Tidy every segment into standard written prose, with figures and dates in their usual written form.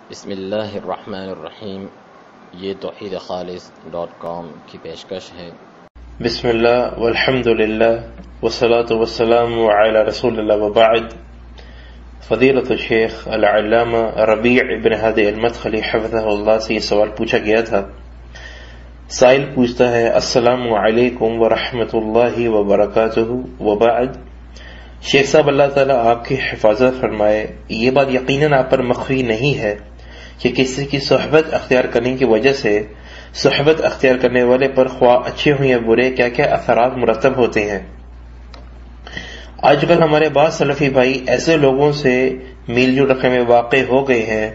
بسم اللہ الرحمن الرحیم. یہ توحیدخالص.com کی پیشکش ہے. بسم اللہ والحمد للہ والصلاة والسلام علی رسول اللہ وبعد. فضیلۃ الشیخ العلامہ ربیع بن ہادی المدخلی حفظہ اللہ سے یہ سوال پوچھا گیا تھا. سائل پوچھتا ہے: السلام علیکم ورحمۃ اللہ وبرکاتہ وبعد. شیخ صاحب اللہ تعالیٰ آپ کی حفاظت فرمائے. یہ بات یقیناً آپ پر مخفی نہیں ہے کہ کسی کی صحبت اختیار کرنے کی وجہ سے صحبت اختیار کرنے والے پر خواہ اچھے ہوں یا برے کیا کیا اثرات مرتب ہوتے ہیں. آج کل ہمارے بعض سلفی بھائی ایسے لوگوں سے میل جول رکھنے میں واقع ہو گئے ہیں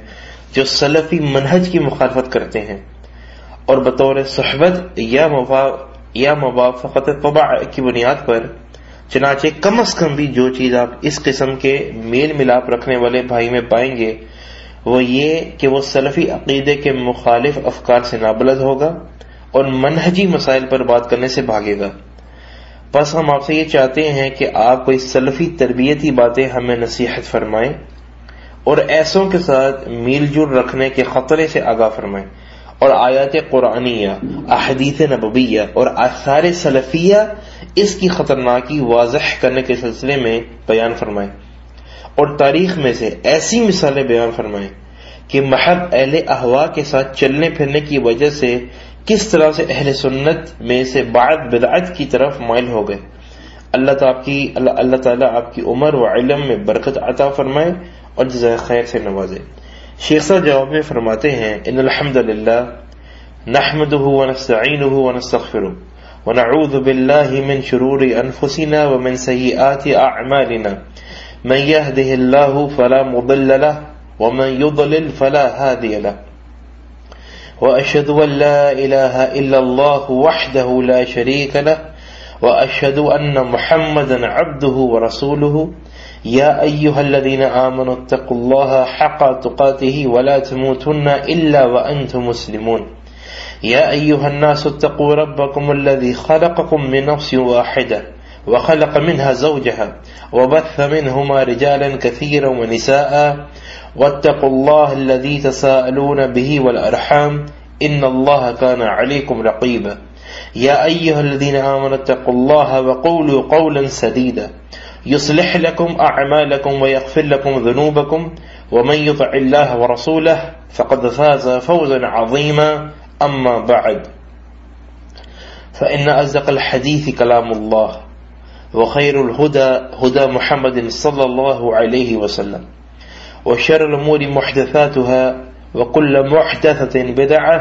جو سلفی منہج کی مخالفت کرتے ہیں اور بطور صحبت یا موافقت طبع کی بنیاد پر، چنانچہ کم از کم بھی جو چیز آپ اس قسم کے میل ملاپ رکھنے والے بھائی میں پائیں گے وہ یہ کہ وہ سلفی عقیدے کے مخالف افکار سے نابلد ہوگا اور منہجی مسائل پر بات کرنے سے بھاگے گا. بس ہم آپ سے یہ چاہتے ہیں کہ آپ کوئی سلفی تربیتی باتیں ہمیں نصیحت فرمائیں اور ایسوں کے ساتھ میل جول رکھنے کے خطرے سے آگاہ فرمائیں اور آیات قرآنیہ، احادیث نبویہ اور آثار سلفیہ اس کی خطرناکی واضح کرنے کے سلسلے میں بیان فرمائیں اور تاریخ میں سے ایسی مثالیں بیان فرمائیں کہ محض اہل اہوا کے ساتھ چلنے پھرنے کی وجہ سے کس طرح سے اہل سنت میں سے بعد بدعت کی طرف مائل ہو گئے. اللہ تعالیٰ آپ کی عمر و علم میں برکت عطا فرمائے اور جزائے خیر سے نوازے. شیخ صاحب جواب میں فرماتے ہیں: ان الحمد للہ نحمده ونستعینه ونستغفره ونعوذ باللہ من شرور انفسنا ومن سیئات اعمالنا من يهده الله فلا مضل له ومن يضلل فلا هادي له وأشهد أن لا إله إلا الله وحده لا شريك له وأشهد أن محمدا عبده ورسوله يا أيها الذين آمنوا اتقوا الله حق تقاته ولا تموتن إلا وأنتم مسلمون يا أيها الناس اتقوا ربكم الذي خلقكم من نفس واحدة وخلق منها زوجها وبث منهما رجالا كثيرا ونساء واتقوا الله الذي تساءلون به والأرحام إن الله كان عليكم رقيبا يا أيها الذين آمنوا اتقوا الله وقولوا قولا سديدا يصلح لكم أعمالكم ويغفر لكم ذنوبكم ومن يطع الله ورسوله فقد فاز فوزا عظيما. أما بعد فإن أصدق الحديث كلام الله وخير الهدى هدى محمد صلى الله عليه وسلم وشر الأمور محدثاتها وكل محدثة بدعة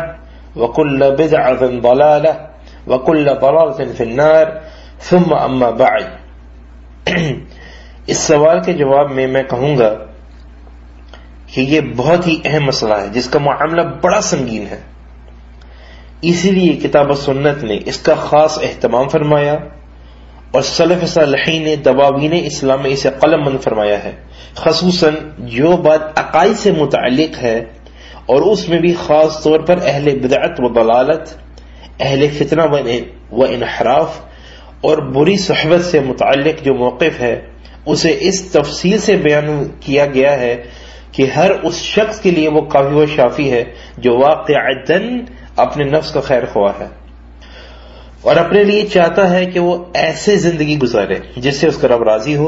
وكل بدعة ضلالة وكل ضلالة في النار ثم أما بعد. اس سوال کے جواب میں کہوں گا کہ یہ بہت ہی اہم مسئلہ ہے جس کا معاملہ بڑا سنگین ہے. اسی لیے کتاب و سنت نے اس کا خاص اہتمام فرمایا اور سلف صالحین نے دواوین اسلام میں اسے قلم بند فرمایا ہے، خصوصاً جو بات عقائد سے متعلق ہے اور اس میں بھی خاص طور پر اہل بدعت و ضلالت، اہل فتنہ و انحراف اور بری صحبت سے متعلق جو موقف ہے اسے اس تفصیل سے بیان کیا گیا ہے کہ ہر اس شخص کے لیے وہ کافی و شافی ہے جو واقعتاً اپنے نفس کا خیر خواہ ہے اور اپنے لیے چاہتا ہے کہ وہ ایسے زندگی گزارے جس سے اس کا رب راضی ہو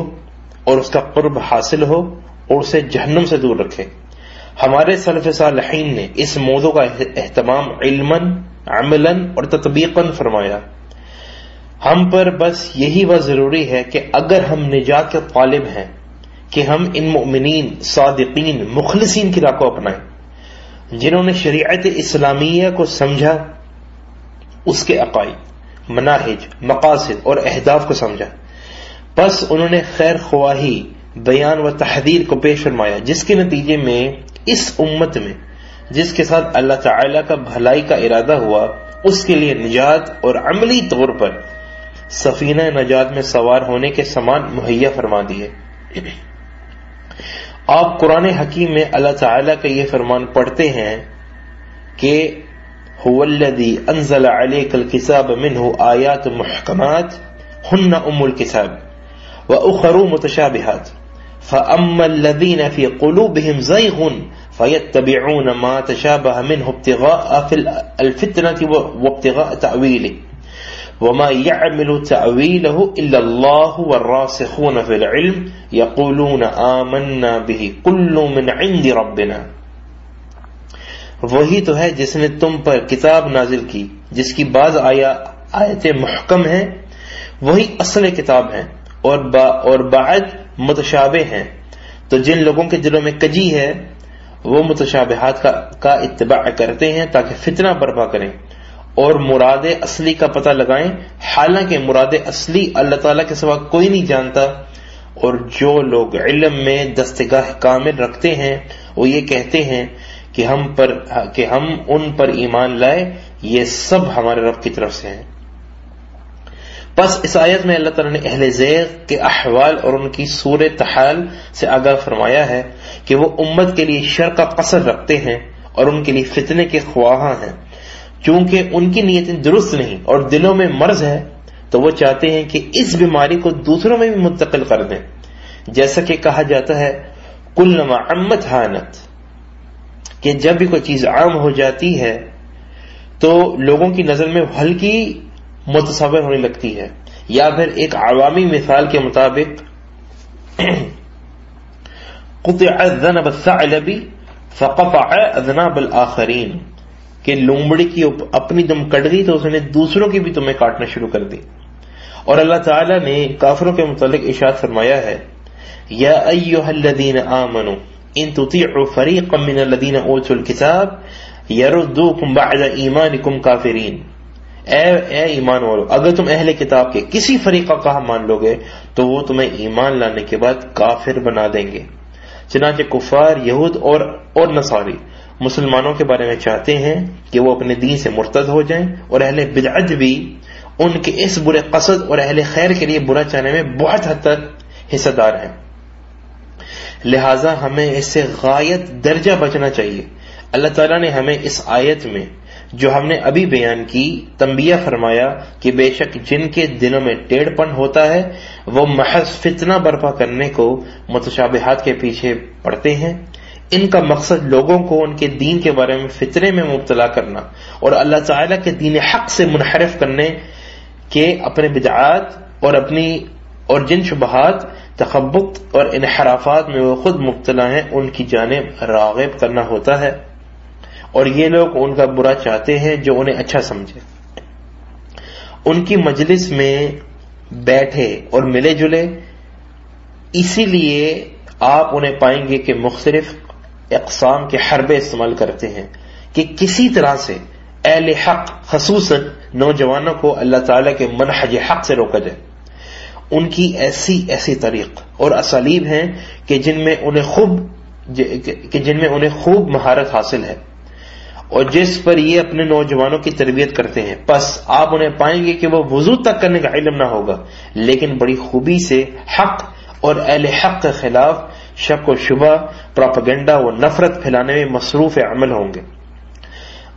اور اس کا قرب حاصل ہو اور اسے جہنم سے دور رکھے. ہمارے سلف صالحین نے اس موضوع کا اہتمام علماً، عملاً اور تطبیقاً فرمایا. ہم پر بس یہی بات ضروری ہے کہ اگر ہم نجات کے طالب ہیں کہ ہم ان مؤمنین، صادقین، مخلصین کی راہ کو اپنائیں جنہوں نے شریعت اسلامیہ کو سمجھا، اس کے عقائد، مناہج، مقاصد اور اہداف کو سمجھا. بس انہوں نے خیر خواہی، بیان و تحذیر کو پیش فرمایا جس کے نتیجے میں اس امت میں جس کے ساتھ اللہ تعالیٰ کا بھلائی کا ارادہ ہوا اس کے لیے نجات اور عملی طور پر سفینہ نجات میں سوار ہونے کے سامان مہیا فرما دیے. آپ قرآن حکیم میں اللہ تعالیٰ کا یہ فرمان پڑھتے ہیں کہ هو الذی انزل علیک الکتاب منہ آیات محکمات ہن ام الکتاب واخر متشابہات فاما الذین فی قلوبہم زیغ فَيَتَّبِعُونَ مَا تَشَابَهَ مِنْهُ ابْتِغَاءَ فِي الْفِتْنَةِ وَابْتِغَاءَ تَأْوِيلِهِ وَمَا يَعْمِلُ تَأْوِيلَهُ إِلَّا اللَّهُ وَالرَّاسِخُونَ فِي الْعِلْمِ يَقُولُونَ آمَنَّا بِهِ كُلٌّ مِّنْ عِندِ رَبِّنَا. وہی تو ہے جس نے تم پر کتاب نازل کی جس کی بعض آیتیں محکم ہیں، وہی اصل کتاب ہیں، اور بعد متشابہ ہیں. تو جن لوگوں کے دلوں میں کجی ہے وہ متشابہات کا اتباع کرتے ہیں تاکہ فتنہ برپا کریں اور مراد اصلی کا پتہ لگائیں، حالانکہ مراد اصلی اللہ تعالیٰ کے سوا کوئی نہیں جانتا. اور جو لوگ علم میں دستگاہ کامل رکھتے ہیں وہ یہ کہتے ہیں کہ ہم ان پر ایمان لائے، یہ سب ہمارے رب کی طرف سے ہیں. بس اس آیت میں اللہ تعالیٰ نے اہل زیغ کے احوال اور ان کی صورت حال سے آگاہ فرمایا ہے کہ وہ امت کے لیے شر کا قصد رکھتے ہیں اور ان کے لیے فتنے کے خواہاں ہیں. چونکہ ان کی نیتیں درست نہیں اور دلوں میں مرض ہے تو وہ چاہتے ہیں کہ اس بیماری کو دوسروں میں بھی منتقل کر دیں. جیسا کہ کہا جاتا ہے کلما عمت ہانت، کہ جب بھی کوئی چیز عام ہو جاتی ہے تو لوگوں کی نظر میں ہلکی متصور ہونے لگتی ہے. یا پھر ایک عوامی مثال کے مطابق قطع ذنب الثعلب فقطع اذناب الآخرین، کہ لومڑی کی اپنی دم کٹ گئی تو اس نے دوسروں کی بھی تمہیں کاٹنا شروع کر دی. اور اللہ تعالیٰ نے کافروں کے متعلق ارشاد فرمایا ہے یا ایھا الذین آمنوا ان تطیعوا فریقا من الذین اوتوا الکتاب یردوکم بعد ایمانکم کافرین. اے ایمان والو، اگر تم اہل کتاب کے کسی فریقہ کا مان لو گے تو وہ تمہیں ایمان لانے کے بعد کافر بنا دیں گے. چنانچہ کفار یہود اور نصاری مسلمانوں کے بارے میں چاہتے ہیں کہ وہ اپنے دین سے مرتد ہو جائیں، اور اہل بدعت بھی ان کے اس برے قصد اور اہل خیر کے لیے برا چاہنے میں بہت حد تک حصہ دار ہیں. لہٰذا ہمیں اس سے غایت درجہ بچنا چاہیے. اللہ تعالیٰ نے ہمیں اس آیت میں جو ہم نے ابھی بیان کی تنبیہ فرمایا کہ بے شک جن کے دلوں میں ٹیڑھ پن ہوتا ہے وہ محض فتنہ برپا کرنے کو متشابہات کے پیچھے پڑتے ہیں. ان کا مقصد لوگوں کو ان کے دین کے بارے میں فتنے میں مبتلا کرنا اور اللہ تعالیٰ کے دین حق سے منحرف کرنے کے اپنے بدعات اور جن شبہات، تخبط اور انحرافات میں وہ خود مبتلا ہیں ان کی جانب راغب کرنا ہوتا ہے. اور یہ لوگ ان کا برا چاہتے ہیں جو انہیں اچھا سمجھے. ان کی مجلس میں بیٹھے اور ملے جلے، اسی لیے آپ انہیں پائیں گے کہ مختلف اقسام کے حربے استعمال کرتے ہیں کہ کسی طرح سے اہل حق خصوصاً نوجوانوں کو اللہ تعالیٰ کے منہج حق سے روکا جائے. ان کی ایسی طریق اور اسالیب ہیں کہ جن میں انہیں خوب مہارت حاصل ہے اور جس پر یہ اپنے نوجوانوں کی تربیت کرتے ہیں. بس آپ انہیں پائیں گے کہ وہ وضو تک کرنے کا علم نہ ہوگا لیکن بڑی خوبی سے حق اور اہل حق کے خلاف شک و شبہ، پروپیگنڈا و نفرت پھیلانے میں مصروف عمل ہوں گے.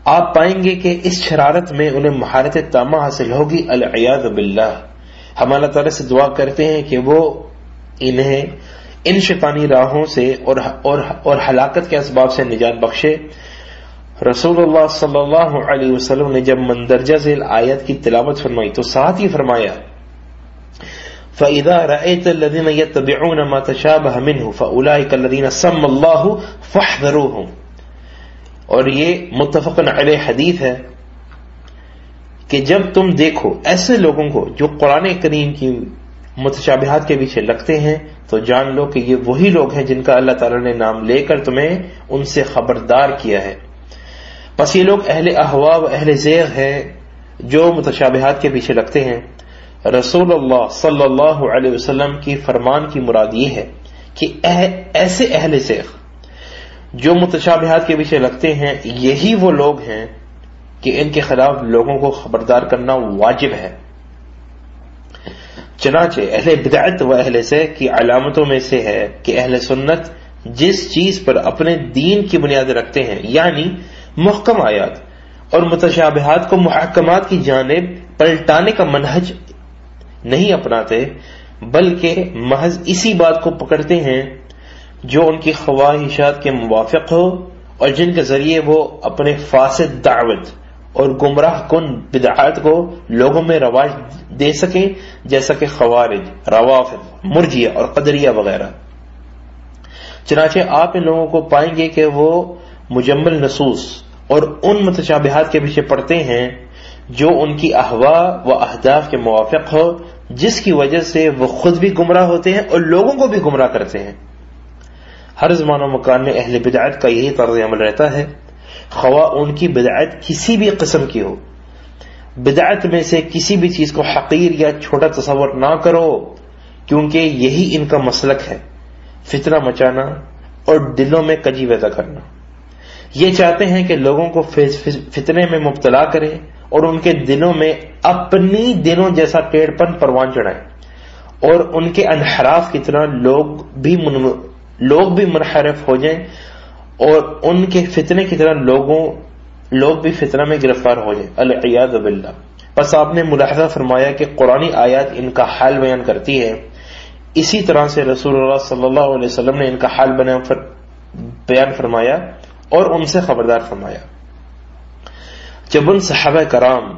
آپ پائیں گے کہ اس شرارت میں انہیں مہارت تامہ حاصل ہوگی. العیاذ باللہ. ہم اللہ تعالیٰ سے دعا کرتے ہیں کہ وہ انہیں ان شیطانی راہوں سے اور ہلاکت کے اسباب سے نجات بخشے. رسول اللہ صلی اللہ علیہ وسلم نے جب مندرجہ ذیل آیت کی تلاوت فرمائی تو ساتھ ہی فرمایا فَإِذَا رَأَيْتَ الَّذِينَ يَتَّبِعُونَ مَا تَشَابَهَ مِنْهُ فَأُولَٰئِكَ الَّذِينَ سَمَّ اللَّهُ فَاحْذَرُوهُمْ. اور یہ متفق علیہ حدیث ہے کہ جب تم دیکھو ایسے لوگوں کو جو قرآن کریم کی متشابہات کے پیچھے لگتے ہیں تو جان لو کہ یہ وہی لوگ ہیں جن کا اللہ تعالیٰ نے نام لے کر تمہیں ان سے خبردار کیا ہے. بس یہ لوگ اہل احوا و اہل زیغ ہیں جو متشابہات کے پیچھے لگتے ہیں. رسول اللہ صلی اللہ علیہ وسلم کی فرمان کی مراد یہ ہے کہ ایسے اہل زیغ جو متشابہات کے پیچھے لگتے ہیں یہی وہ لوگ ہیں کہ ان کے خلاف لوگوں کو خبردار کرنا واجب ہے. چنانچہ اہل بدعت و اہل زیغ کی علامتوں میں سے ہے کہ اہل سنت جس چیز پر اپنے دین کی بنیاد رکھتے ہیں یعنی محکم آیات اور متشابہات کو محکمات کی جانب پلٹانے کا منہج نہیں اپناتے بلکہ محض اسی بات کو پکڑتے ہیں جو ان کی خواہشات کے موافق ہو اور جن کے ذریعے وہ اپنے فاسد دعوت اور گمراہ کن بدعات کو لوگوں میں رواج دے سکیں، جیسا کہ خوارج، روافض، مرجیہ اور قدریہ وغیرہ۔ چنانچہ آپ ان لوگوں کو پائیں گے کہ وہ مجمل نصوص اور ان متشابہات کے پیچھے پڑتے ہیں جو ان کی احوا و اہداف کے موافق ہو، جس کی وجہ سے وہ خود بھی گمراہ ہوتے ہیں اور لوگوں کو بھی گمراہ کرتے ہیں۔ ہر زمان و مکان میں اہل بدعت کا یہی طرز عمل رہتا ہے، خواہ ان کی بدعت کسی بھی قسم کی ہو۔ بدعت میں سے کسی بھی چیز کو حقیر یا چھوٹا تصور نہ کرو، کیونکہ یہی ان کا مسلک ہے، فتنہ مچانا اور دلوں میں کجی پیدا کرنا۔ یہ چاہتے ہیں کہ لوگوں کو فتنے میں مبتلا کریں اور ان کے دلوں میں اپنی دلوں جیسا ٹیڑھ پن پروان چڑھائیں، اور ان کے انحراف کی طرح لوگ بھی منحرف ہو جائیں، اور ان کے فتنے کی طرح لوگ بھی فتنہ میں گرفتار ہو جائیں، العیاذ باللہ۔ بس آپ نے ملاحظہ فرمایا کہ قرآنی آیات ان کا حال بیان کرتی ہے، اسی طرح سے رسول اللہ صلی اللہ علیہ وسلم نے ان کا حال بیان فرمایا اور ان سے خبردار فرمایا۔ جب ان صحابہ کرام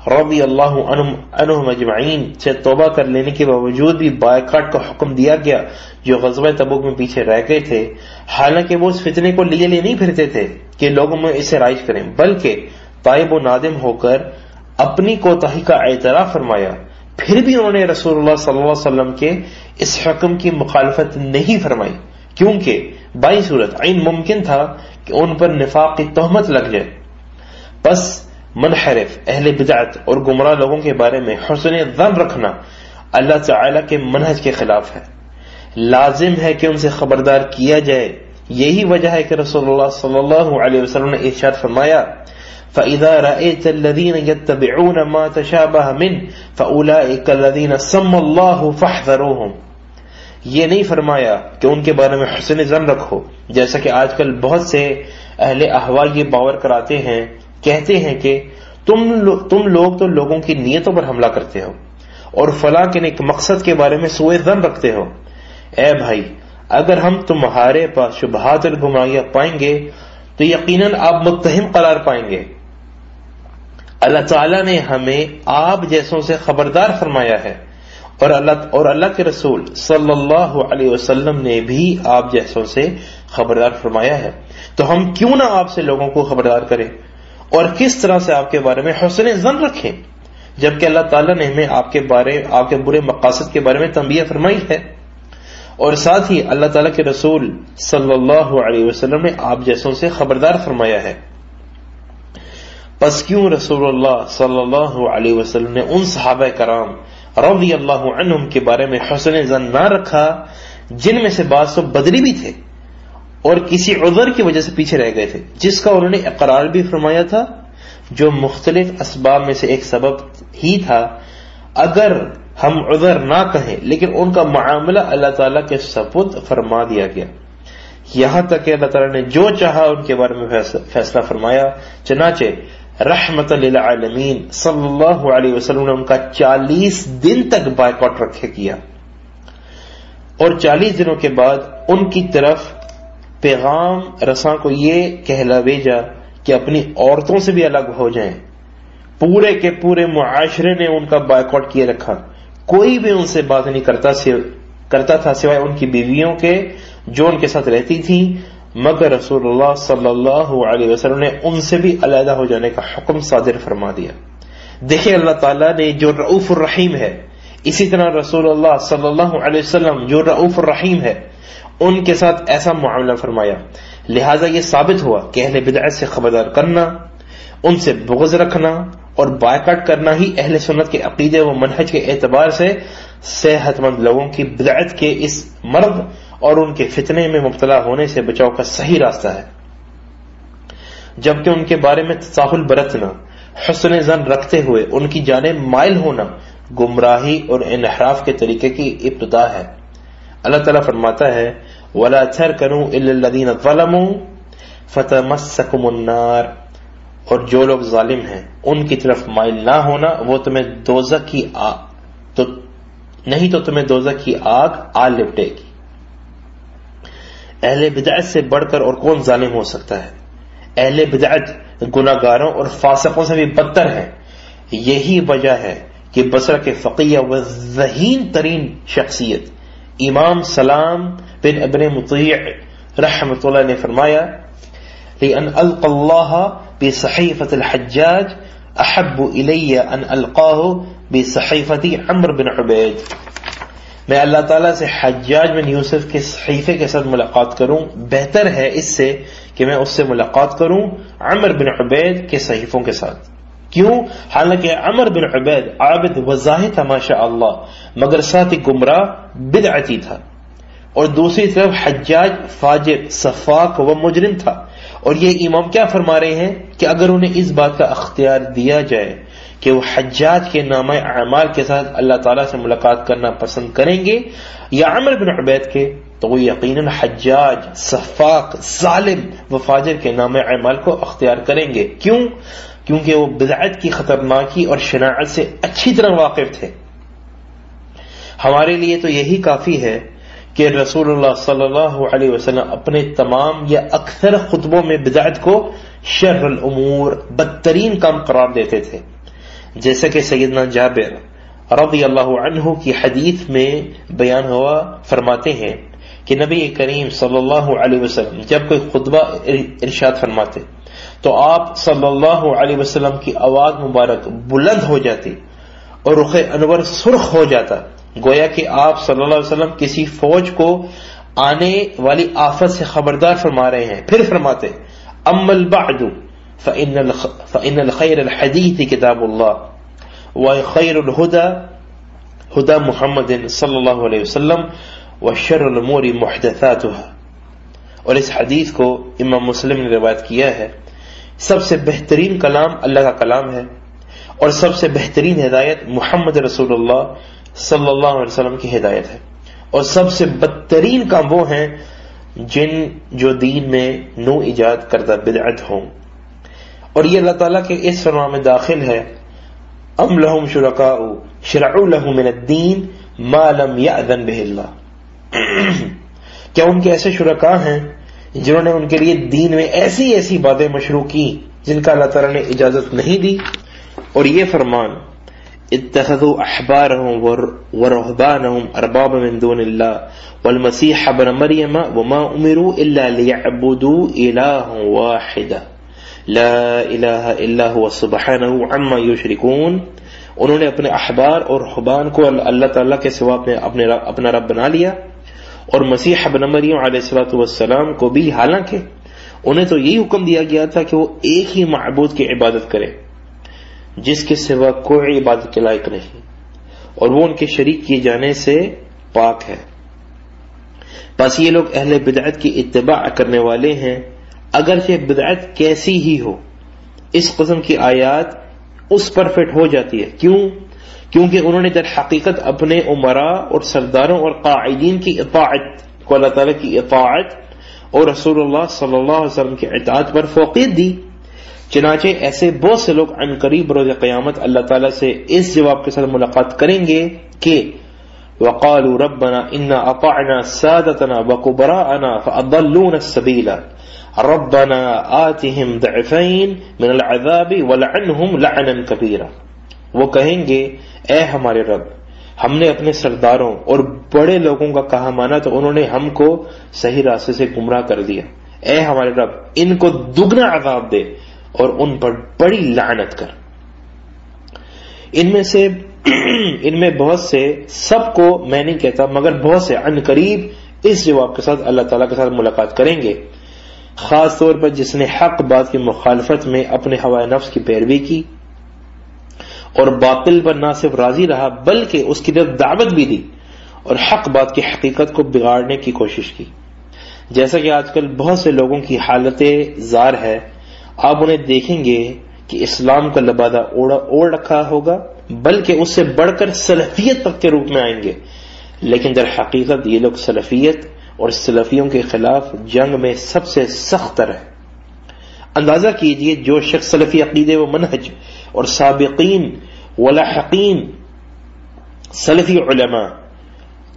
رضی اللہ عنہم اجمعین سے توبہ کر لینے کے باوجود بھی بائیکاٹ کا حکم دیا گیا، جو غزوہ تبوک میں پیچھے رہ گئے تھے، حالانکہ وہ اس فتنے کو لیے نہیں پھرتے تھے کہ لوگوں میں اسے رائج کریں، بلکہ تائب و نادم ہو کر اپنی کوتاہی کا اعتراف فرمایا، پھر بھی انہوں نے رسول اللہ صلی اللہ علیہ وسلم کے اس حکم کی مخالفت نہیں فرمائی، کیونکہ بائی صورت عین ممکن تھا کہ ان پر نفاق کی تہمت لگ جائے۔ بس منحرف، اہل بدعت اور گمراہ لوگوں کے بارے میں حسن ظن رکھنا اللہ تعالی کے منہج کے خلاف ہے، لازم ہے کہ ان سے خبردار کیا جائے۔ یہی وجہ ہے کہ رسول اللہ صلی اللہ علیہ وسلم نے ارشاد فرمایا، فَإِذَا رَأَيْتَ الَّذِينَ يَتَّبِعُونَ مَا تَشَابَهَ مِنْهُ فَأُولَئِكَ الَّذِينَ سَمَّ اللَّهُ فَاحْذَرُوهُمْ۔ یہ نہیں فرمایا کہ ان کے بارے میں حسن ظن رکھو، جیسا کہ آج کل بہت سے اہل احوا یہ باور کراتے ہیں، کہتے ہیں کہ تم لوگ تو لوگوں کی نیتوں پر حملہ کرتے ہو اور فلاں کے نیک مقصد کے بارے میں سوء ظن رکھتے ہو۔ اے بھائی، اگر ہم تمہارے پاس شبہات اور گمراہیاں پائیں گے تو یقیناً آپ متہم قرار پائیں گے۔ اللہ تعالیٰ نے ہمیں آپ جیسوں سے خبردار فرمایا ہے، اور اللہ کے رسول صلی اللہ علیہ وسلم نے بھی آپ جیسوں سے خبردار فرمایا ہے، تو ہم کیوں نہ آپ سے لوگوں کو خبردار کریں اور کس طرح سے آپ کے بارے میں حسن ظن رکھیں، جبکہ اللہ تعالیٰ نے ہمیں آپ کے برے مقاصد کے بارے میں تنبیہ فرمائی ہے، اور ساتھ ہی اللہ تعالیٰ کے رسول صلی اللہ علیہ وسلم نے آپ جیسوں سے خبردار فرمایا ہے۔ پس کیوں رسول اللہ صلی اللہ علیہ وسلم نے ان صحابہ کرام رضی اللہ عنہم کے بارے میں حسن ظن نہ رکھا، جن میں سے بعض تو بدری بھی تھے اور کسی عذر کی وجہ سے پیچھے رہ گئے تھے، جس کا انہوں نے اقرار بھی فرمایا تھا، جو مختلف اسباب میں سے ایک سبب ہی تھا۔ اگر ہم عذر نہ کہیں، لیکن ان کا معاملہ اللہ تعالیٰ کے سپرد فرما دیا گیا، یہاں تک کہ اللہ تعالیٰ نے جو چاہا ان کے بارے میں فیصلہ فرمایا۔ چنانچہ رحمت للعالمین صلی اللہ علیہ وسلم نے ان کا 40 دن تک بائیکاٹ رکھے کیا، اور 40 دنوں کے بعد ان کی طرف پیغام رساں کو یہ کہلا بھیجا کہ اپنی عورتوں سے بھی الگ ہو جائیں۔ پورے کے پورے معاشرے نے ان کا بائیکاٹ کیے رکھا، کوئی بھی ان سے بات نہیں کرتا تھا سوائے ان کی بیویوں کے جو ان کے ساتھ رہتی تھیں، مگر رسول اللہ صلی اللہ علیہ وسلم نے ان سے بھی علیحدہ ہو جانے کا حکم صادر فرما دیا۔ دیکھیں اللہ تعالیٰ نے جو رؤوف الرحیم ہے، اسی طرح رسول اللہ صلی اللہ علیہ وسلم جو رؤوف الرحیم ہے، ان کے ساتھ ایسا معاملہ فرمایا۔ لہٰذا یہ ثابت ہوا کہ اہل بدعت سے خبردار کرنا، ان سے بغض رکھنا اور بائیکاٹ کرنا ہی اہل سنت کے عقیدے و منہج کے اعتبار سے صحت مند لوگوں کی بدعت کے اس مرض اور ان کے فتنے میں مبتلا ہونے سے بچاؤ کا صحیح راستہ ہے، جبکہ ان کے بارے میں تساہل برتنا، حسن ظن رکھتے ہوئے ان کی جانب مائل ہونا گمراہی اور انحراف کے طریقے کی ابتدا ہے۔ اللہ تعالیٰ فرماتا ہے وَلَا تَرْكَنُوا إِلَّا الَّذِينَ ظَلَمُوا فَتَمَسَّكُمُ النَّارُ، اور جو لوگ ظالم ہیں ان کی طرف مائل نہ ہونا، وہ تمہیں دوزخ کی تمہیں دوزخ کی آگ آ لپٹے گی۔ اہل بدعت سے بڑھ کر اور کون ظالم ہو سکتا ہے؟ اہل بدعت گناہگاروں اور فاسقوں سے بھی بدتر ہیں. یہی وجہ ہے کہ بصرہ کے فقیہ و ذہین ترین شخصیت امام سلام بن ابن مطیع رحمۃ اللہ نے فرمایا لأن ألقى الله بصحيفة الحجاج أحب إلي أن ألقاه بصحيفة عمرو بن عبید. میں اللہ تعالیٰ سے حجاج بن یوسف کے صحیفے کے ساتھ ملاقات کروں بہتر ہے اس سے کہ میں اس سے ملاقات کروں عمرو بن عبید کے صحیفوں کے ساتھ. کیوں؟ حالانکہ عمرو بن عبید عابد و زاہد تھا ماشاء اللہ، مگر ساتھ ہی گمراہ بدعتی تھا، اور دوسری طرف حجاج فاجر صفاق و مجرم تھا. اور یہ امام کیا فرما رہے ہیں کہ اگر انہیں اس بات کا اختیار دیا جائے کہ وہ حجاج کے نامہ اعمال کے ساتھ اللہ تعالیٰ سے ملاقات کرنا پسند کریں گے یا عمرو بن عبید کے، تو وہ یقیناً حجاج صفاق ظالم و فاجر کے نامہ اعمال کو اختیار کریں گے. کیوں؟ کیونکہ وہ بدعت کی خطرناکی اور شناعت سے اچھی طرح واقف تھے. ہمارے لیے تو یہی کافی ہے کہ رسول اللہ صلی اللہ علیہ وسلم اپنے تمام یا اکثر خطبوں میں بدعت کو شر الامور، بدترین کام قرار دیتے تھے. جیسا کہ سیدنا جابر رضی اللہ عنہ کی حدیث میں بیان ہوا، فرماتے ہیں کہ نبی کریم صلی اللہ علیہ وسلم جب کوئی خطبہ ارشاد فرماتے تو آپ صلی اللہ علیہ وسلم کی آواز مبارک بلند ہو جاتی اور رخ انور سرخ ہو جاتا، گویا کہ آپ صلی اللہ علیہ وسلم کسی فوج کو آنے والی آفت سے خبردار فرما رہے ہیں. پھر فرماتے اما البعد فإن الخير الحديث كتاب الله وخير الهدى هدى محمد صلی اللہ علیہ وسلم وشر الامور محدثاتها. اور اس حدیث کو امام مسلم نے روایت کیا ہے. سب سے بہترین کلام اللہ کا کلام ہے اور سب سے بہترین ہدایت محمد رسول اللہ صلی اللہ علیہ وسلم کی ہدایت ہے، اور سب سے بدترین کام وہ ہیں جو دین میں نو ایجاد کردہ بدعت ہوں. اور یہ اللہ تعالیٰ کے اس فرمان میں داخل ہے ام لہم شرکاء شرعوا لهم من الدین ما لم یأذن بہ اللہ. کیا ان کے ایسے شرکاء ہیں جنہوں نے ان کے لیے دین میں ایسی ایسی باتیں مشروع کی جن کا اللہ تعالیٰ نے اجازت نہیں دی؟ اور یہ فرمان اتخذوا احبارهم ورهبانهم اربابا من دون الله والمسيح ابن مريم وما امروا الا ليعبدوا الها واحدا لا الہ الا هو سبحانه عما يشركون. انہوں نے اپنے احبار اور رہبان کو اللہ تعالیٰ کے سوا اپنا رب بنا لیا، اور مسیح ابن مریم علیہ الصلوۃ والسلام کو بھی، حالانکہ انہیں تو یہی حکم دیا گیا تھا کہ وہ ایک ہی معبود کی عبادت کرے جس کے سوا کوئی عبادت کے لائق نہیں، اور وہ ان کے شریک کیے جانے سے پاک ہے. بس یہ لوگ اہل بدعت کی اتباع کرنے والے ہیں، اگرچہ بدعت کیسی ہی ہو. اس قسم کی آیات اس پر فٹ ہو جاتی ہے. کیوں؟ کیونکہ انہوں نے در حقیقت اپنے امراء اور سرداروں اور قائدین کی اطاعت کو اللہ تعالیٰ کی اطاعت اور رسول اللہ صلی اللہ علیہ وسلم کی اطاعت پر فوقیت دی. چنانچہ ایسے بہت سے لوگ عن قریب روز قیامت اللہ تعالیٰ سے اس جواب کے ساتھ ملاقات کریں گے کہ وقالوا ربنا انا اطعنا سادتنا وكبراءنا فاضلونا السبيل ربنا آتهم ضعفين من العذاب ولعنهم لعنا كبيرا. وہ کہیں گے اے ہمارے رب، ہم نے اپنے سرداروں اور بڑے لوگوں کا کہا مانا تو انہوں نے ہم کو صحیح راستے سے گمراہ کر دیا. اے ہمارے رب، ان کو دگنا عذاب دے اور ان پر بڑی لعنت کر. ان میں بہت سے، سب کو میں نہیں کہتا مگر بہت سے عن قریب اس جواب کے ساتھ اللہ تعالیٰ کے ساتھ ملاقات کریں گے، خاص طور پر جس نے حق بات کی مخالفت میں اپنے ہوائے نفس کی پیروی کی اور باطل پر نہ صرف راضی رہا بلکہ اس کی طرف دعوت بھی دی اور حق بات کی حقیقت کو بگاڑنے کی کوشش کی. جیسا کہ آج کل بہت سے لوگوں کی حالت زار ہے، آپ انہیں دیکھیں گے کہ اسلام کا لبادہ اوڑھ رکھا ہوگا بلکہ اس سے بڑھ کر سلفیت تک کے روپ میں آئیں گے، لیکن در حقیقت یہ لوگ سلفیت اور سلفیوں کے خلاف جنگ میں سب سے سخت تر ہے. اندازہ کیجئے جو شخص سلفی عقیدے و منہج اور سابقین ولاحقین سلفی علماء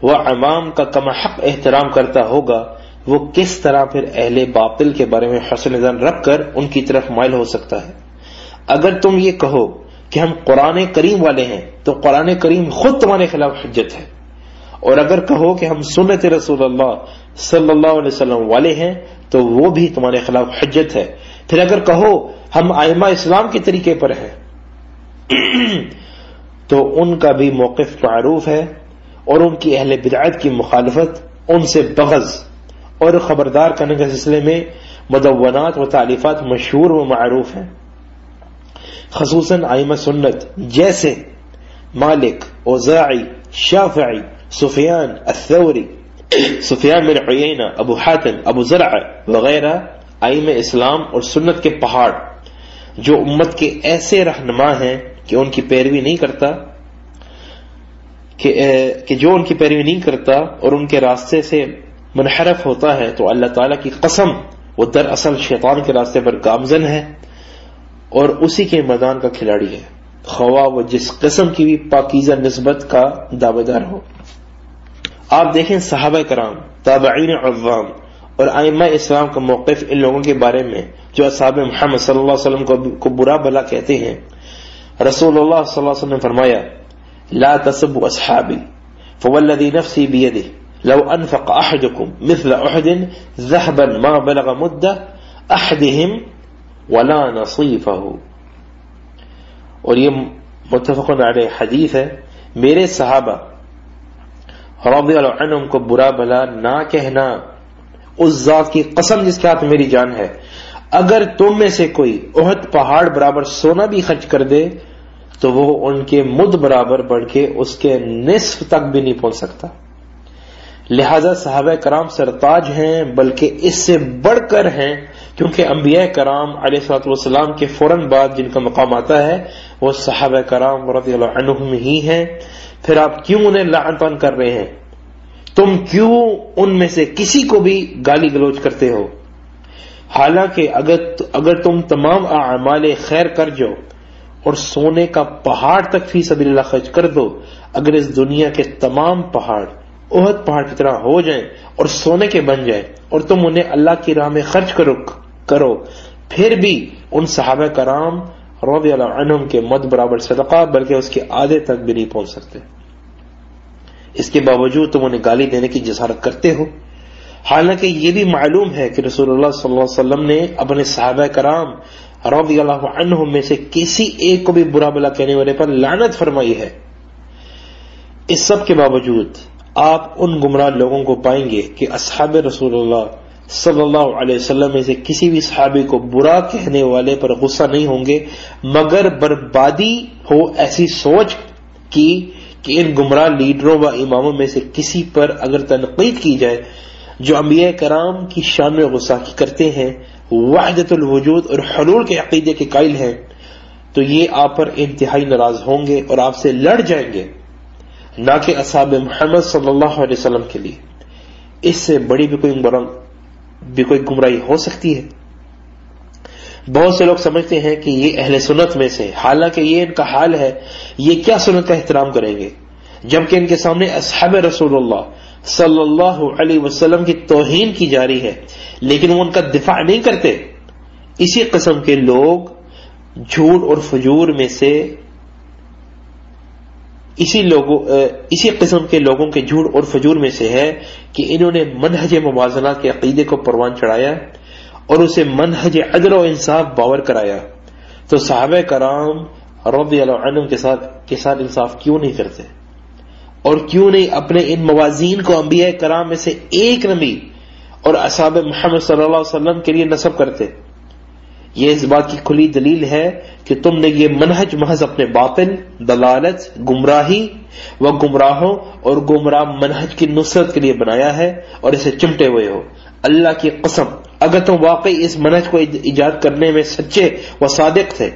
و عوام کا کما حق احترام کرتا ہوگا، وہ کس طرح پھر اہل باطل کے بارے میں حسن نظر رکھ کر ان کی طرف مائل ہو سکتا ہے؟ اگر تم یہ کہو کہ ہم قرآن کریم والے ہیں تو قرآن کریم خود تمہارے خلاف حجت ہے، اور اگر کہو کہ ہم سنت رسول اللہ صلی اللہ علیہ وسلم والے ہیں تو وہ بھی تمہارے خلاف حجت ہے۔ پھر اگر کہو ہم ائمہ اسلام کے طریقے پر ہیں تو ان کا بھی موقف معروف ہے، اور ان کی اہل بدعت کی مخالفت، ان سے بغض اور خبردار کرنے کے سلسلے میں مدونات و تعلیفات مشہور و معروف ہیں، خصوصاً ائمہ سنت جیسے مالک، اوزاعی، شافعی، سفیان الثوری، سفیان بن عیینہ، ابو حاتم، ابو زرع وغیرہ ائمہ اسلام اور سنت کے پہاڑ، جو امت کے ایسے رہنما ہیں کہ ان کی پیروی نہیں کرتا کہ جو ان کی پیروی نہیں کرتا اور ان کے راستے سے منحرف ہوتا ہے تو اللہ تعالیٰ کی قسم وہ دراصل شیطان کے راستے پر گامزن ہے اور اسی کے میدان کا کھلاڑی ہے، خواہ وہ جس قسم کی بھی پاکیزہ نسبت کا دعوے دار ہو۔ آپ دیکھیں صحابہ کرام، تابعین عظام اور ائمہ اسلام کا موقف ان لوگوں کے بارے میں جو اصحاب محمد صلی اللہ علیہ وسلم کو برا بھلا کہتے ہیں۔ رسول اللہ صلی اللہ علیہ وسلم نے فرمایا، لا تسبوا اصحابی فوالذی نفسی بیدہ لو انفق احدکم مثل احد ذهبا ما بلغ مد احدهم ولا نصیفہ۔ اور یہ متفق علیہ حدیث ہے، میرے صحابہ رضی اللہ عنہم کو برا بھلا نہ کہنا، اس ذات کی قسم جس کے ہاتھ میری جان ہے، اگر تم میں سے کوئی احد پہاڑ برابر سونا بھی خرچ کر دے تو وہ ان کے مد برابر بڑھ کے اس کے نصف تک بھی نہیں پہنچ سکتا۔ لہذا صحابہ کرام سرتاج ہیں، بلکہ اس سے بڑھ کر ہیں، کیونکہ انبیاء کرام علیہ الصلوۃ والسلام کے فوراً بعد جن کا مقام آتا ہے وہ صحابہ کرام رضی اللہ عنہم ہی ہیں۔ پھر آپ کیوں انہیں لعنت کر رہے ہیں؟ تم کیوں ان میں سے کسی کو بھی گالی گلوچ کرتے ہو؟ حالانکہ اگر تم تمام اعمال خیر کر جاؤ اور سونے کا پہاڑ تک فی سبیل اللہ خرچ کر دو، اگر اس دنیا کے تمام پہاڑ احد پہاڑ کی طرح ہو جائیں اور سونے کے بن جائیں اور تم انہیں اللہ کی راہ میں خرچ کرو پھر بھی ان صحابہ کرام رضی اللہ عنہم کے مد برابر صدقہ بلکہ اس کے آدھے تک بھی نہیں پہنچ سکتے۔ اس کے باوجود تم انہیں گالی دینے کی جسارت کرتے ہو، حالانکہ یہ بھی معلوم ہے کہ رسول اللہ صلی اللہ علیہ وسلم نے اپنے صحابہ کرام رضی اللہ عنہم میں سے کسی ایک کو بھی برا بھلا کہنے والے پر لعنت فرمائی ہے۔ اس سب کے باوجود آپ ان گمراہ لوگوں کو پائیں گے کہ اصحاب رسول اللہ صلی اللہ علیہ وسلم میں سے کسی بھی صحابی کو برا کہنے والے پر غصہ نہیں ہوں گے، مگر بربادی ہو ایسی سوچ کی کہ ان گمراہ لیڈروں و اماموں میں سے کسی پر اگر تنقید کی جائے جو انبیاء کرام کی شان میں غصہ کرتے ہیں، وحدت الوجود اور حلول کے عقیدے کے قائل ہیں، تو یہ آپ پر انتہائی ناراض ہوں گے اور آپ سے لڑ جائیں گے، نہ کہ اصحاب محمد صلی اللہ علیہ وسلم کے لیے۔ اس سے بڑی بھی کوئی گمراہی ہو سکتی ہے؟ بہت سے لوگ سمجھتے ہیں کہ یہ اہل سنت میں سے، حالانکہ یہ ان کا حال ہے، یہ کیا سنت کا احترام کریں گے جبکہ ان کے سامنے اصحاب رسول اللہ صلی اللہ علیہ وسلم کی توہین کی جا رہی ہے، لیکن وہ ان کا دفاع نہیں کرتے۔ اسی قسم کے لوگ جھوٹ اور فجور میں سے اسی قسم کے لوگوں کے جھوٹ اور فجور میں سے ہے کہ انہوں نے منہج موازنات کے عقیدے کو پروان چڑھایا اور اسے منہج عدل و انصاف باور کرایا، تو صحابہ کرام رضی اللہ عنہم کے ساتھ انصاف کیوں نہیں کرتے، اور کیوں نہیں اپنے ان موازین کو انبیاء کرام میں سے ایک نبی اور اصحاب محمد صلی اللہ علیہ وسلم کے لیے نسب کرتے؟ یہ اس بات کی کھلی دلیل ہے کہ تم نے یہ منہج محض اپنے باطل، دلالت، گمراہی و گمراہوں اور گمراہ منہج کی نصرت کے لیے بنایا ہے اور اسے چمٹے ہوئے ہو۔ اللہ کی قسم اگر تم واقعی اس منہج کو ایجاد کرنے میں سچے و صادق تھے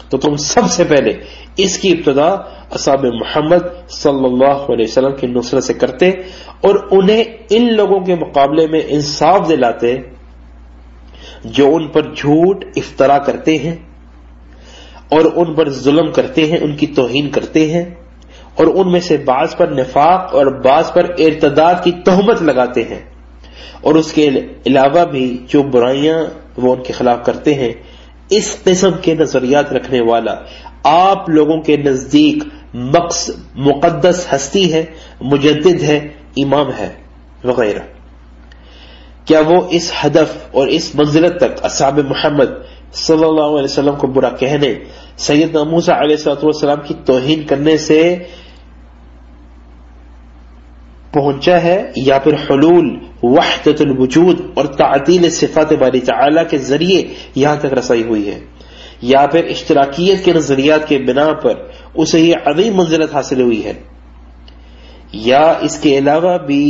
تو تم سب سے پہلے اس کی ابتدا اصحاب محمد صلی اللہ علیہ وسلم کی نصرت سے کرتے اور انہیں ان لوگوں کے مقابلے میں انصاف دلاتے جو ان پر جھوٹ افترا کرتے ہیں اور ان پر ظلم کرتے ہیں، ان کی توہین کرتے ہیں اور ان میں سے بعض پر نفاق اور بعض پر ارتداد کی تہمت لگاتے ہیں، اور اس کے علاوہ بھی جو برائیاں وہ ان کے خلاف کرتے ہیں، اس قسم کے نظریات رکھنے والا آپ لوگوں کے نزدیک مقدس ہستی ہے، مجدد ہے، امام ہے وغیرہ، کیا وہ اس ہدف اور اس منزلت تک اصحاب محمد صلی اللہ علیہ وسلم کو برا کہنے، سیدنا موسیٰ علیہ السلام کی توہین کرنے سے پہنچا ہے، یا پھر حلول وحدت الوجود اور تعطیل صفات باری تعالی کے ذریعے یہاں تک رسائی ہوئی ہے، یا پھر اشتراکیت کے نظریات کے بنا پر اسے یہ عظیم منزلت حاصل ہوئی ہے، یا اس کے علاوہ بھی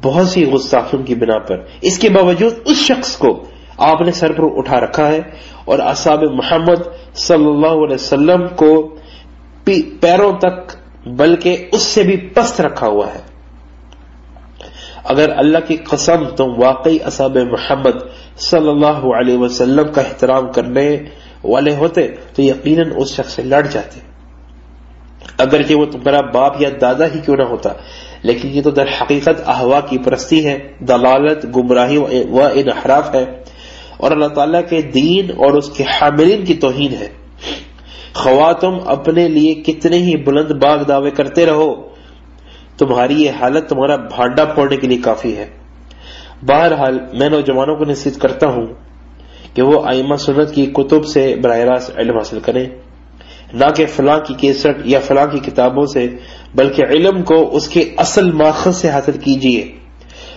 بہت سی گستاخیوں کی بنا پر، اس کے باوجود اس شخص کو آپ نے سر پر اٹھا رکھا ہے اور اصحاب محمد صلی اللہ علیہ وسلم کو پیروں تک بلکہ اس سے بھی پست رکھا ہوا ہے۔ اگر اللہ کی قسم تم واقعی اصحاب محمد صلی اللہ علیہ وسلم کا احترام کرنے والے ہوتے تو یقیناً اس شخص سے لڑ جاتے، اگرچہ وہ تمہارا باپ یا دادا ہی کیوں نہ ہوتا، لیکن یہ تو در حقیقت احوا کی پرستی ہے، دلالت، گمراہی و انحراف ہے، اور اللہ تعالیٰ کے دین اور اس کے حاملین کی توہین ہے۔ خواہ تم اپنے لیے کتنے ہی بلند باغ دعوے کرتے رہو، تمہاری یہ حالت تمہارا بھانڈا پھوڑنے کے لیے کافی ہے۔ بہرحال میں نوجوانوں کو نصیحت کرتا ہوں کہ وہ ائمہ سنت کی کتب سے براہ راست علم حاصل کریں، نہ کہ فلاں کی کیسٹ یا فلاں کی کتابوں سے، بلکہ علم کو اس کے اصل ماخذ سے حاصل کیجیے،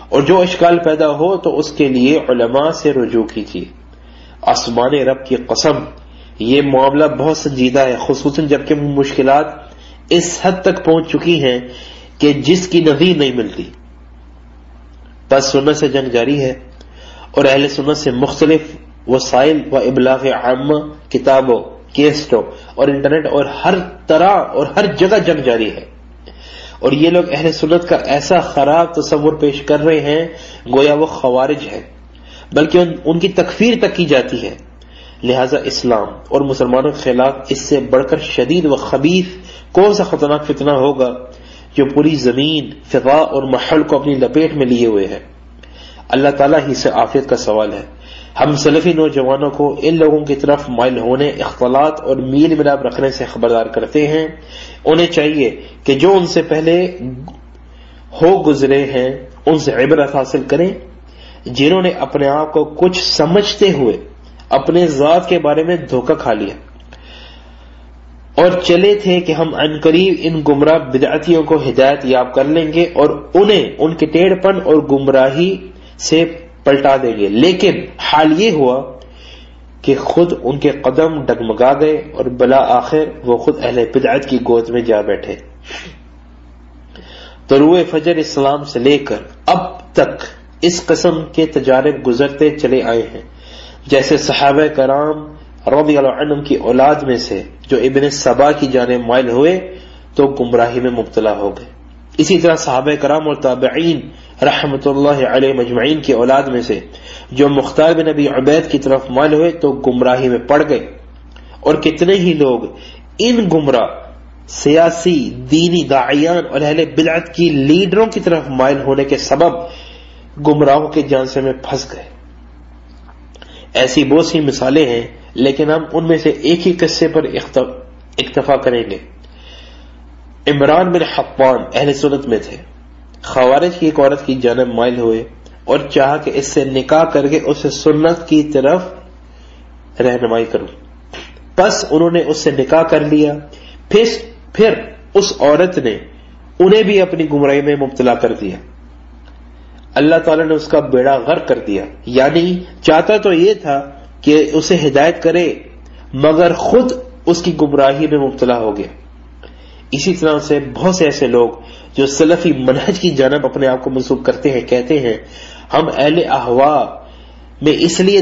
اور جو اشکال پیدا ہو تو اس کے لیے علماء سے رجوع کیجیے۔ آسمان رب کی قسم یہ معاملہ بہت سنجیدہ ہے، خصوصاً جبکہ مشکلات اس حد تک پہنچ چکی ہیں کہ جس کی نظیر نہیں ملتی۔ بس سنت سے جنگ جاری ہے، اور اہل سنت سے مختلف وسائل و ابلاغ عامہ، کتابوں، کیسٹوں اور انٹرنیٹ اور ہر طرح اور ہر جگہ جنگ جاری ہے، اور یہ لوگ اہل سنت کا ایسا خراب تصور پیش کر رہے ہیں گویا وہ خوارج ہے، بلکہ ان کی تکفیر تک کی جاتی ہے۔ لہذا اسلام اور مسلمانوں کے خلاف اس سے بڑھ کر شدید و خبیث کون سا خطرناک فتنہ ہوگا جو پوری زمین، فضا اور ماحول کو اپنی لپیٹ میں لیے ہوئے ہے۔ اللہ تعالیٰ ہی سے عافیت کا سوال ہے۔ ہم سلفی نوجوانوں کو ان لوگوں کی طرف مائل ہونے، اختلاط اور میل ملاپ رکھنے سے خبردار کرتے ہیں۔ انہیں چاہیے کہ جو ان سے پہلے ہو گزرے ہیں ان سے عبرت حاصل کریں، جنہوں نے اپنے آپ کو کچھ سمجھتے ہوئے اپنے ذات کے بارے میں دھوکہ کھا لیا اور چلے تھے کہ ہم عنقریب ان گمراہ بدعتیوں کو ہدایت یاب کر لیں گے اور انہیں ان کے ٹیڑھ پن اور گمراہی سے پلٹا دیں گے، لیکن حال یہ ہوا کہ خود ان کے قدم ڈگمگا گئے اور بالآخر وہ خود اہل بدعت کی گود میں جا بیٹھے۔ طلوع فجر اسلام سے لے کر اب تک اس قسم کے تجارب گزرتے چلے آئے ہیں، جیسے صحابہ کرام رضی اللہ عنہم کی اولاد میں سے جو ابن سبا کی جانب مائل ہوئے تو گمراہی میں مبتلا ہو گئے، اسی طرح صحابہ کرام اور تابعین رحمت اللہ علیہ مجمعین کی اولاد میں سے جو مختار بن ابی عبید کی طرف مائل ہوئے تو گمراہی میں پڑ گئے، اور کتنے ہی لوگ ان گمراہ سیاسی، دینی داعیان اور اہل بدعت کی لیڈروں کی طرف مائل ہونے کے سبب گمراہوں کے جانسے میں پھنس گئے۔ ایسی بہت سی مثالیں ہیں، لیکن ہم ان میں سے ایک ہی قصے پر اکتفا کریں گے۔ عمران بن حطان اہل سنت میں تھے، خوارج کی ایک عورت کی جانب مائل ہوئے اور چاہا کہ اس سے نکاح کر کے اسے سنت کی طرف رہنمائی کروں، پس انہوں نے اس سے نکاح کر لیا، پھر اس عورت نے انہیں بھی اپنی گمراہی میں مبتلا کر دیا۔ اللہ تعالیٰ نے اس کا بیڑا غرق کر دیا، یعنی چاہتا تو یہ تھا کہ اسے ہدایت کرے مگر خود اس کی گمراہی میں مبتلا ہو گیا۔ اسی طرح سے بہت سے ایسے لوگ جو سلفی منہج کی جانب اپنے آپ کو منسوب کرتے ہیں کہتے ہیں ہم اہل احوا میں اس لیے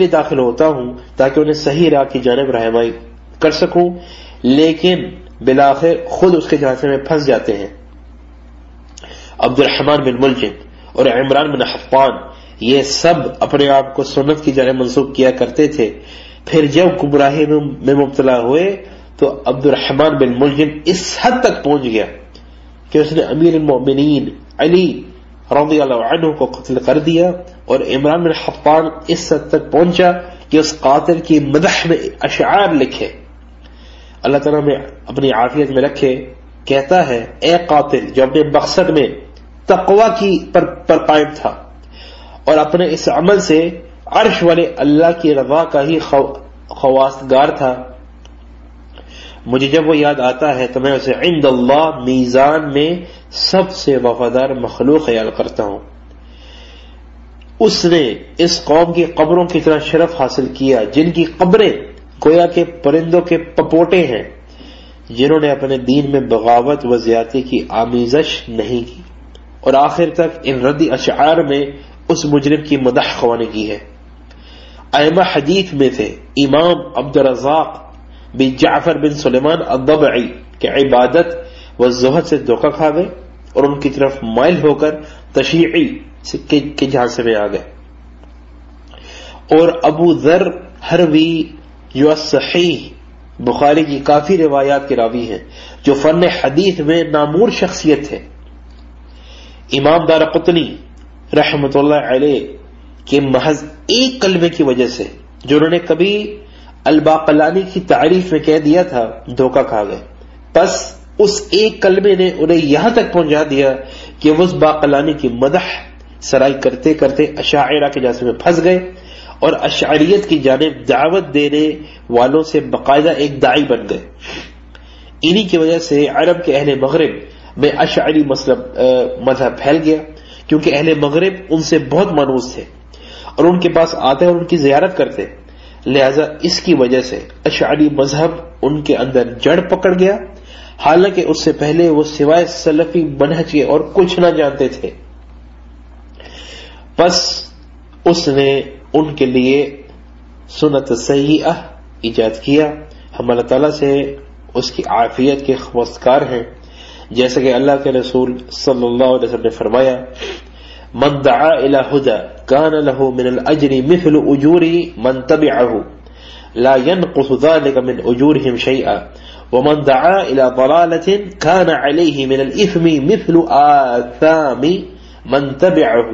داخل ہوتا ہوں تاکہ انہیں صحیح راہ کی جانب رہنمائی کر سکوں، لیکن بالآخر خود اس کے جانچے میں پھنس جاتے ہیں۔ عبد الرحمن بن ملجم اور عمران بن حطان یہ سب اپنے آپ کو سنت کی جانب منسوب کیا کرتے تھے، پھر جب گمراہی میں مبتلا ہوئے تو عبد الرحمن بن ملجم اس حد تک پہنچ گیا کہ اس نے امیر المؤمنین علی رضی اللہ عنہ کو قتل کر دیا، اور عمران بن حطان اس حد تک پہنچا کہ اس قاتل کی مدح میں اشعار لکھے۔ اللہ تعالیٰ میں اپنی عافیت میں رکھے، کہتا ہے اے قاتل جو اپنے مقصد میں تقوی کی پر قائم تھا اور اپنے اس عمل سے عرش والے اللہ کی رضا کا ہی خواستگار تھا، مجھے جب وہ یاد آتا ہے تو میں اسے عند اللہ میزان میں سب سے وفادار مخلوق خیال کرتا ہوں۔ اس نے اس قوم کی قبروں کی طرح شرف حاصل کیا جن کی قبریں گویا کے پرندوں کے پپوٹے ہیں، جنہوں نے اپنے دین میں بغاوت و زیادتی کی آمیزش نہیں کی، اور آخر تک ان ردی اشعار میں اس مجرم کی مدح خوانی کی ہے۔ ائمہ حدیث میں سے امام عبدالرزاق بن جعفر بن سلیمان الضبعی کے عبادت و زہد سے دھوکہ کھا گئے اور ان کی طرف مائل ہو کر تشیعی کے جھانسے میں آ گئے، اور ابو ذر حروی جو صحیح بخاری کی کافی روایات کے راوی ہیں، جو فن حدیث میں نامور شخصیت ہے، امام دارقطنی رحمۃ اللہ علیہ کے محض ایک کلمے کی وجہ سے جو انہوں نے کبھی الباقلانی کی تعریف میں کہہ دیا تھا دھوکہ کھا گئے۔ بس اس ایک کلمے نے انہیں یہاں تک پہنچا دیا کہ وہ اس باقلانی کی مدح سرائی کرتے کرتے اشاعرہ کے جانب میں پھنس گئے اور اشعریت کی جانب دعوت دینے والوں سے باقاعدہ ایک داعی بن گئے۔ انہی کی وجہ سے عرب کے اہل مغرب میں اشعری مذہب پھیل گیا، کیونکہ اہل مغرب ان سے بہت مانوس تھے اور ان کے پاس آتے اور ان کی زیارت کرتے، لہذا اس کی وجہ سے اشعری مذہب ان کے اندر جڑ پکڑ گیا، حالانکہ اس سے پہلے وہ سوائے سلفی منہج کے اور کچھ نہ جانتے تھے۔ بس اس نے ان کے لیے سنت سیئہ ایجاد کیا۔ ہم اللہ تعالیٰ سے اس کی عافیت کے خواستگار ہیں، جیسا کہ اللہ کے رسول صلی اللہ علیہ وسلم نے فرمایا من دعا الى هدى كان له من الاجر مثل اجور من تبعه لا ينقص ذلك من اجورهم شيئا ومن دعا الى ضلالة كان عليه من الاثم مثل آثام من تبعه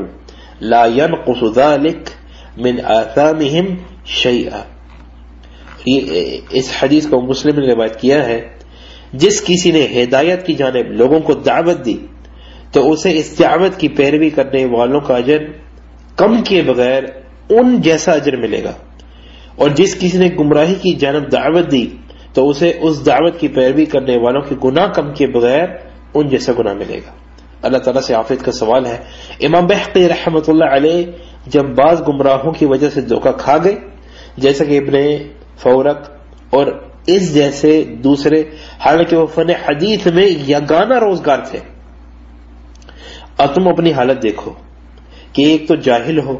لا ينقص ذلك من آثامهم شيئا۔ اس حدیث کو مسلم نے روایت کیا ہے، جس کسی نے ہدایت کی جانب لوگوں کو دعوت دی تو اسے اس دعوت کی پیروی کرنے والوں کا اجر کم کیے بغیر ان جیسا اجر ملے گا، اور جس کسی نے گمراہی کی جانب دعوت دی تو اسے اس دعوت کی پیروی کرنے والوں کے گناہ کم کیے بغیر ان جیسا گناہ ملے گا۔ اللہ تعالیٰ سے عافیت کا سوال ہے۔ امام بحقی رحمۃ اللہ علیہ جب بعض گمراہوں کی وجہ سے دھوکہ کھا گئے، جیسا کہ ابن فورق اور اس جیسے دوسرے، حالانکہ وہ فن حدیث میں یگانہ روزگار تھے، اب تم اپنی حالت دیکھو کہ ایک تو جاہل ہو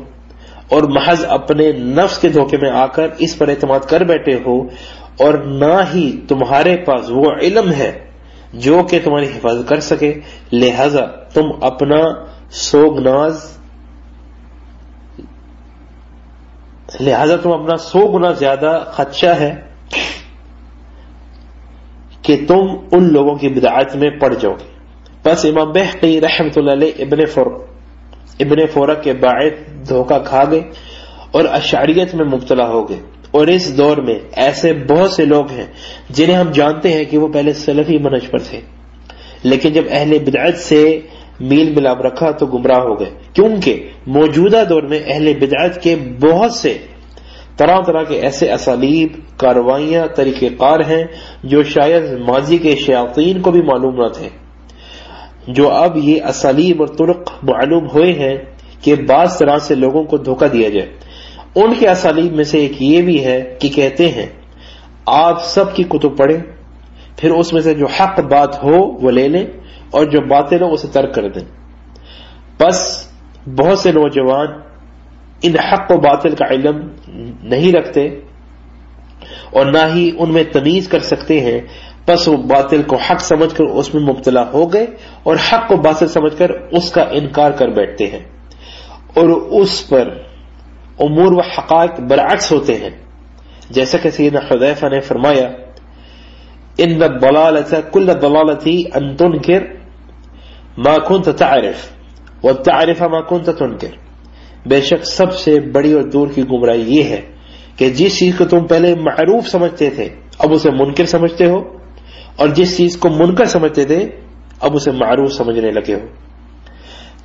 اور محض اپنے نفس کے دھوکے میں آ کر اس پر اعتماد کر بیٹھے ہو، اور نہ ہی تمہارے پاس وہ علم ہے جو کہ تمہاری حفاظت کر سکے، لہذا تم اپنا سو گنا زیادہ خدشہ ہے کہ تم ان لوگوں کی بدعات میں پڑ جاؤ گے۔ بس امام بحقی رحمۃ اللہ علیہ ابن فورق کے باعث دھوکہ کھا گئے اور اشعریت میں مبتلا ہو گئے، اور اس دور میں ایسے بہت سے لوگ ہیں جنہیں ہم جانتے ہیں کہ وہ پہلے سلفی منہج پر تھے، لیکن جب اہل بدعت سے میل ملاپ رکھا تو گمراہ ہو گئے، کیونکہ موجودہ دور میں اہل بدعت کے بہت سے طرح طرح کے ایسے اسالیب، کاروائیاں، طریقہ کار ہیں جو شاید ماضی کے شیاطین کو بھی معلوم نہ تھے، جو اب یہ اسالیب اور طرق معلوم ہوئے ہیں کہ بعض طرح سے لوگوں کو دھوکہ دیا جائے۔ ان کے اسالیب میں سے ایک یہ بھی ہے کہ کہتے ہیں آپ سب کی کتب پڑھیں، پھر اس میں سے جو حق بات ہو وہ لے لیں اور جو باطل ہو اسے ترک کر دیں۔ بس بہت سے نوجوان ان حق و باطل کا علم نہیں رکھتے اور نہ ہی ان میں تمیز کر سکتے ہیں، بس وہ باطل کو حق سمجھ کر اس میں مبتلا ہو گئے اور حق کو باطل سمجھ کر اس کا انکار کر بیٹھتے ہیں، اور اس پر امور و حقائق برعکس ہوتے ہیں، جیسا کہ سیدنا حذیفہ نے فرمایا ان الضلالۃ کل الضلالۃ ان تنکر ما كنت تعرف وَتَعْرِفَ مَا كُنْتَ تُنْكِرُ، بے شک سب سے بڑی اور دور کی گمراہی یہ ہے کہ جس چیز کو تم پہلے معروف سمجھتے تھے اب اسے منکر سمجھتے ہو، اور جس چیز کو منکر سمجھتے تھے اب اسے معروف سمجھنے لگے ہو۔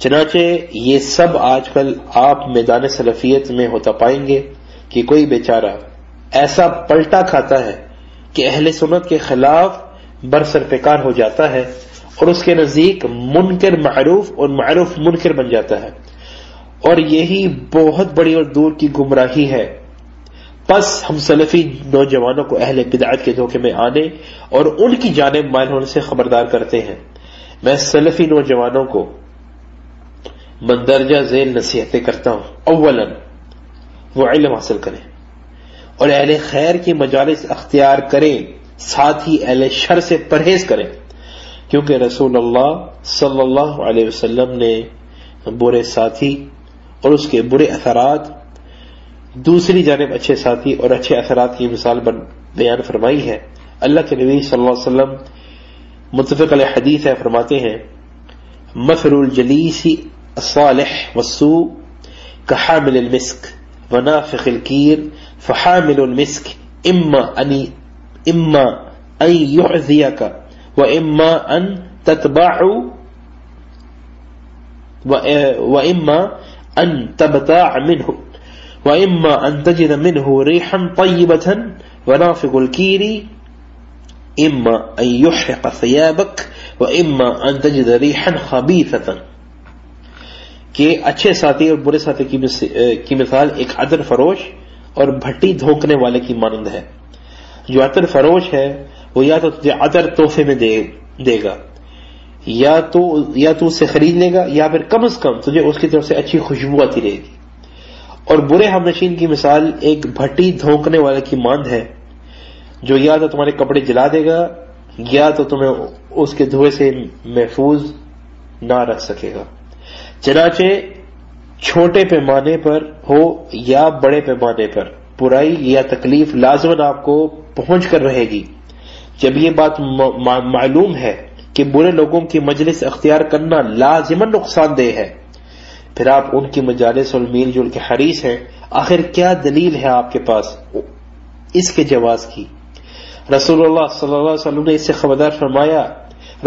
چنانچہ یہ سب آج کل آپ میدان سلفیت میں ہوتا پائیں گے کہ کوئی بیچارہ ایسا پلٹا کھاتا ہے کہ اہل سنت کے خلاف برسر پیکار ہو جاتا ہے اور اس کے نزدیک منکر معروف اور معروف منکر بن جاتا ہے، اور یہی بہت بڑی اور دور کی گمراہی ہے۔ پس ہم سلفی نوجوانوں کو اہل بدعت کے دھوکے میں آنے اور ان کی جانب مائل ہونے سے خبردار کرتے ہیں۔ میں سلفی نوجوانوں کو مندرجہ ذیل نصیحتیں کرتا ہوں۔ اولا وہ علم حاصل کریں اور اہل خیر کی مجالس اختیار کریں، ساتھ ہی اہل شر سے پرہیز کریں، کیونکہ رسول اللہ صلی اللہ علیہ وسلم نے برے ساتھی اور اس کے برے اثرات، دوسری جانب اچھے ساتھی اور اچھے اثرات کی مثال بیان فرمائی ہے۔ اللہ کے نبی صلی اللہ علیہ وسلم متفق علیہ حدیث ہے، فرماتے ہیں مثل الجلیس الصالح والسوء كحامل المسك ونافخ الكير، فحامل المسك اما ان يحذيك واما ان تتبع واما ان تبتاع منه واما ان تجد منه ريحا طيبة، ونافخ الكير اما ان يحرق ثيابك واما ان تجد ريحا خبيثة، کہ اچھے ساتھی اور برے ساتھی کی مثال ایک عطر فروش اور بھٹی دھونکنے والے کی مانند ہے۔ جو عطر فروش ہے وہ یا تو تجھے عطر تحفے میں دے گا، یا تو اسے خرید لے گا، یا پھر کم از کم تجھے اس کی طرف سے اچھی خوشبو آتی رہے گی۔ اور برے ہم نشین کی مثال ایک بھٹی دھونکنے والے کی مانند ہے، جو یا تو تمہارے کپڑے جلا دے گا یا تو تمہیں اس کے دھوئے سے محفوظ نہ رکھ سکے گا۔ چنانچہ چھوٹے پیمانے پر ہو یا بڑے پیمانے پر برائی یا تکلیف لازماً آپ کو پہنچ کر رہے گی۔ جب یہ بات معلوم ہے کہ برے لوگوں کی مجلس اختیار کرنا لازماً نقصان دہ ہے، پھر آپ ان کی مجالس اور میل جول کے حریص ہیں، آخر کیا دلیل ہے آپ کے پاس اس کے جواز کی؟ رسول اللہ صلی اللہ علیہ وسلم نے اس سے خبردار فرمایا،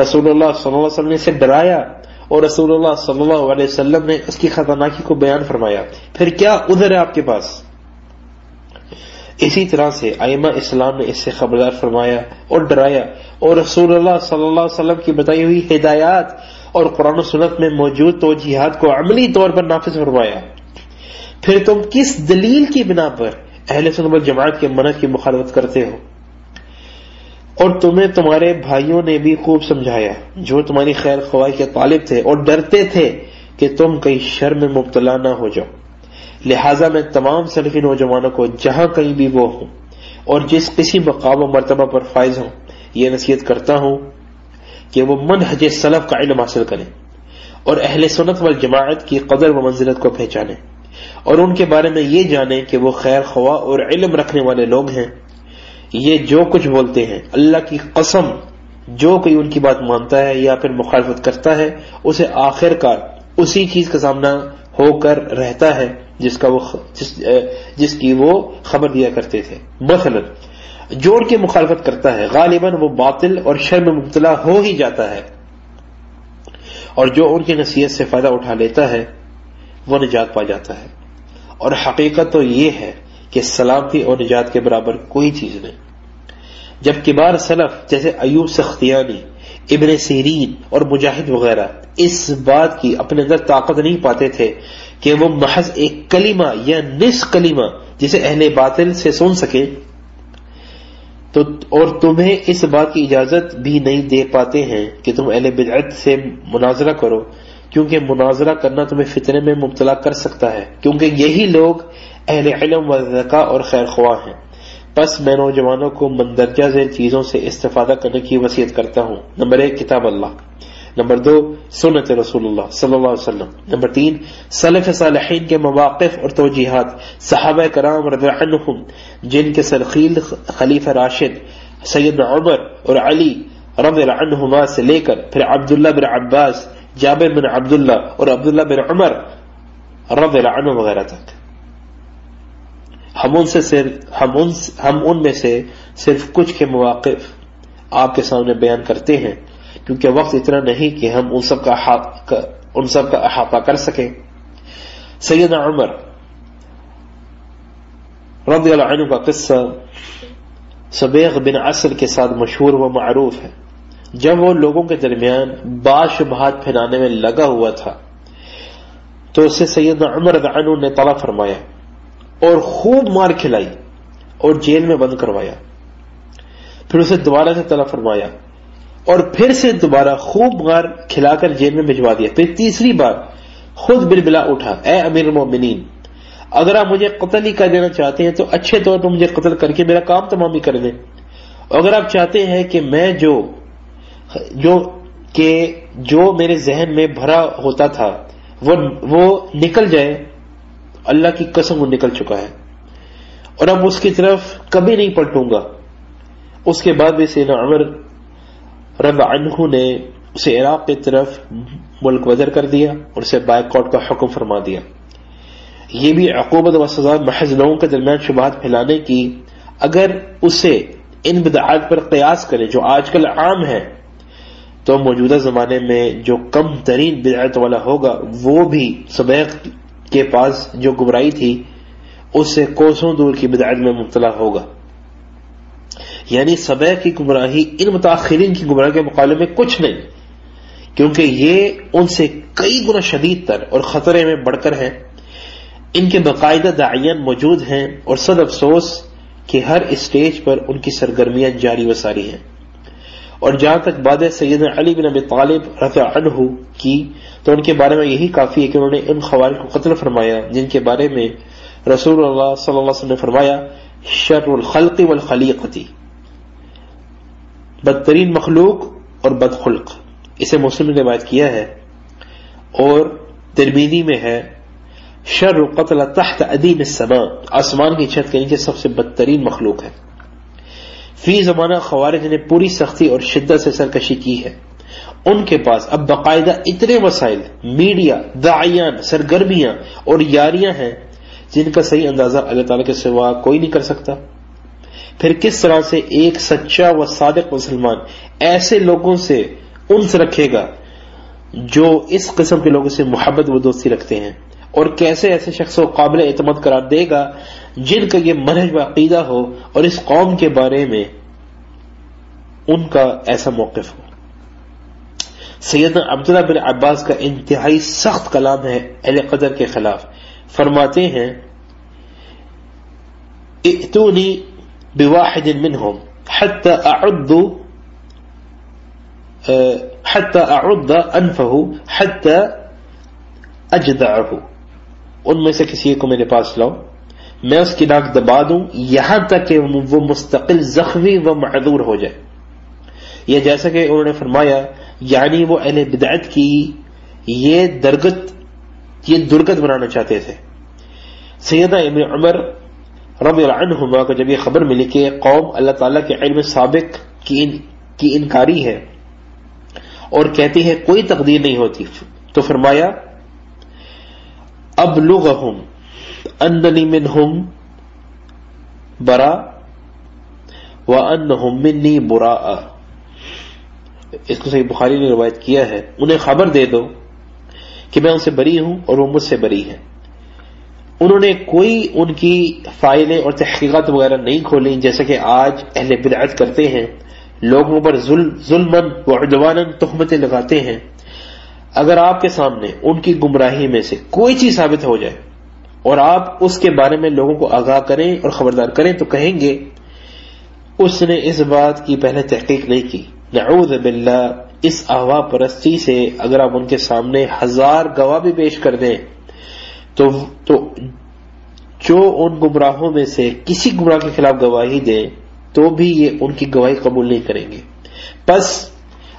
رسول اللہ صلی اللہ علیہ وسلم نے اسے ڈرایا، اور رسول اللہ صلی اللہ علیہ وسلم نے اس کی خطرناکی کو بیان فرمایا، پھر کیا عذر ہے آپ کے پاس؟ اسی طرح سے ائمہ اسلام نے اس سے خبردار فرمایا اور ڈرایا، اور رسول اللہ صلی اللہ علیہ وسلم کی بتائی ہوئی ہدایات اور قرآن و سنت میں موجود توجیہات کو عملی طور پر نافذ فرمایا۔ پھر تم کس دلیل کی بنا پر اہل سنت والجماعت کے منہج کی مخالفت کرتے ہو؟ اور تمہیں تمہارے بھائیوں نے بھی خوب سمجھایا جو تمہاری خیر خواہی کے طالب تھے اور ڈرتے تھے کہ تم کہیں شر میں مبتلا نہ ہو جاؤ۔ لہٰذا میں تمام سلفی نوجوانوں کو جہاں کہیں بھی وہ ہوں اور جس کسی مقام و مرتبہ پر فائز ہوں یہ نصیحت کرتا ہوں کہ وہ منہج سلف کا علم حاصل کریں اور اہل سنت والجماعت کی قدر و منزلت کو پہچانیں، اور ان کے بارے میں یہ جانیں کہ وہ خیر خواہ اور علم رکھنے والے لوگ ہیں۔ یہ جو کچھ بولتے ہیں، اللہ کی قسم جو کوئی ان کی بات مانتا ہے یا پھر مخالفت کرتا ہے اسے آخر کار اسی چیز کا سامنا ہو کر رہتا ہے جس کی وہ خبر دیا کرتے تھے۔ مثلا جو ان کی مخالفت کرتا ہے غالباً وہ باطل اور شر میں مبتلا ہو ہی جاتا ہے، اور جو ان کی نصیحت سے فائدہ اٹھا لیتا ہے وہ نجات پا جاتا ہے۔ اور حقیقت تو یہ ہے کہ سلامتی اور نجات کے برابر کوئی چیز نہیں۔ جب کبار سلف جیسے ایوب سختیانی، ابن سیرین اور مجاہد وغیرہ اس بات کی اپنے اندر طاقت نہیں پاتے تھے کہ وہ محض ایک کلمہ یا نصف کلمہ جسے اہل باطل سے سن سکے، تو اور تمہیں اس بات کی اجازت بھی نہیں دے پاتے ہیں کہ تم اہل بدعت سے مناظرہ کرو، کیونکہ مناظرہ کرنا تمہیں فتنے میں مبتلا کر سکتا ہے، کیونکہ یہی لوگ اہل علم و ذکا اور خیر خواہ ہیں۔ پس میں نوجوانوں کو مندرجہ ذیل چیزوں سے استفادہ کرنے کی وصیت کرتا ہوں۔ نمبر 1 کتاب اللہ، نمبر 2 سنت رسول اللہ صلی اللہ علیہ وسلم، نمبر 3 سلف صالحین کے مواقف اور توجیہات، صحابہ کرام رضی اللہ عنہم جن کے سرخیل خلیفہ راشد سیدنا عمر اور علی رضی اللہ عنہما سے لے کر پھر عبداللہ بن عباس جابر بن عبداللہ اور عبداللہ بن عمر رضی اللہ عنہ وغیرہ تک. ہم ان میں سے صرف کچھ کے مواقف آپ کے سامنے بیان کرتے ہیں کیونکہ وقت اتنا نہیں کہ ہم ان سب کا احاطہ کر سکیں. سیدنا عمر رضی اللہ عنہ کا قصہ سبیغ بن عسل کے ساتھ مشہور و معروف ہے. جب وہ لوگوں کے درمیان باشبہات پھیلانے میں لگا ہوا تھا تو اسے سیدنا عمر رضی اللہ عنہ نے طلب فرمایا اور خوب مار کھلائی اور جیل میں بند کروایا. پھر اسے دوبارہ سے طلب فرمایا اور پھر سے دوبارہ خوب مار کھلا کر جیل میں بھجوا دیا. پھر تیسری بار خود بالبلا اٹھا، اے امیر المومنین، اگر آپ مجھے قتل ہی کر دینا چاہتے ہیں تو اچھے طور پر مجھے قتل کر کے میرا کام تمام ہی کر دیں، اور اگر آپ چاہتے ہیں کہ میں جو میرے ذہن میں بھرا ہوتا تھا وہ نکل جائے، اللہ کی قسم وہ نکل چکا ہے اور اب اس کی طرف کبھی نہیں پلٹوں گا. اس کے بعد بھی سیدنا عمر رضی عنہ نے اسے عراق کی طرف ملک بدر کر دیا اور اسے بائیکاٹ کا حکم فرما دیا. یہ بھی عقوبت و سزا محض لوگوں کے درمیان شبہات پھیلانے کی. اگر اسے ان بدعات پر قیاس کرے جو آج کل عام ہے تو موجودہ زمانے میں جو کم ترین بدعت والا ہوگا وہ بھی سبیغ کے پاس جو گمراہی تھی اس سے کوسوں دور کی بدعت میں مبتلا ہوگا. یعنی سبیغ کی گمراہی ان متاخرین کی گمراہی کے مقابلے میں کچھ نہیں، کیونکہ یہ ان سے کئی گنا شدید تر اور خطرے میں بڑھ کر ہیں. ان کے باقاعدہ داعیان موجود ہیں اور صد افسوس کہ ہر اسٹیج پر ان کی سرگرمیاں جاری و ساری ہیں. اور جہاں تک بات ہے سیدنا علی بن ابی طالب رضی اللہ عنہ کی تو ان کے بارے میں یہی کافی ہے کہ انہوں نے ان خوارج کو قتل فرمایا جن کے بارے میں رسول اللہ صلی اللہ علیہ وسلم نے فرمایا شر الخلق والخلیقتی، بدترین مخلوق اور بدخلق. اسے مسلم نے روایت کیا ہے اور ترمذی میں ہے شر قتل تحت ادیم السماء، آسمان کی چھت کے نیچے سب سے بدترین مخلوق ہے. فی زمانہ خوارج نے پوری سختی اور شدت سے سرکشی کی ہے. ان کے پاس اب باقاعدہ اتنے وسائل، میڈیا، داعیان، سرگرمیاں اور یاریاں ہیں جن کا صحیح اندازہ اللہ تعالیٰ کے سوا کوئی نہیں کر سکتا. پھر کس طرح سے ایک سچا و صادق مسلمان ایسے لوگوں سے انس رکھے گا جو اس قسم کے لوگوں سے محبت و دوستی رکھتے ہیں، اور کیسے ایسے شخص کو قابل اعتماد قرار دے گا جن کا یہ منہج و عقیدہ ہو اور اس قوم کے بارے میں ان کا ایسا موقف ہو. سیدنا عبداللہ بن عباس کا انتہائی سخت کلام ہے اہل قدر کے خلاف. فرماتے ہیں ائتونی بواحد منہم حتی اعد انفہ حتی اجدعہ، ان میں سے کسی کو میرے پاس لاؤ، میں اس کی ناک دبا دوں یہاں تک کہ وہ مستقل زخمی و معذور ہو جائے. یہ جیسا کہ انہوں نے فرمایا یعنی وہ اہل بدعت کی یہ درگت بنانا چاہتے تھے. سیدنا ابن عمر رضی اللہ عنہما کو جب یہ خبر ملی کہ قوم اللہ تعالیٰ کے علم سابق کی انکاری ہے اور کہتی ہے کوئی تقدیر نہیں ہوتی، تو فرمایا ابلغہم اننی منہم برا وانہم منی براء. اس کو صحیح بخاری نے روایت کیا ہے. انہیں خبر دے دو کہ میں ان سے بری ہوں اور وہ مجھ سے بری ہیں. انہوں نے کوئی ان کی فائلیں اور تحقیقات وغیرہ نہیں کھولی جیسا کہ آج اہل بدعت کرتے ہیں، لوگوں پر ظلماً و عدواناً تہمتیں لگاتے ہیں. اگر آپ کے سامنے ان کی گمراہی میں سے کوئی چیز ثابت ہو جائے اور آپ اس کے بارے میں لوگوں کو آگاہ کریں اور خبردار کریں تو کہیں گے اس نے اس بات کی پہلے تحقیق نہیں کی. نعوذ باللہ. اس احوا پرستی سے اگر آپ ان کے سامنے 1000 گواہ بھی پیش کر دیں تو جو ان گمراہوں میں سے کسی گمراہ کے خلاف گواہی دیں تو بھی یہ ان کی گواہی قبول نہیں کریں گے. بس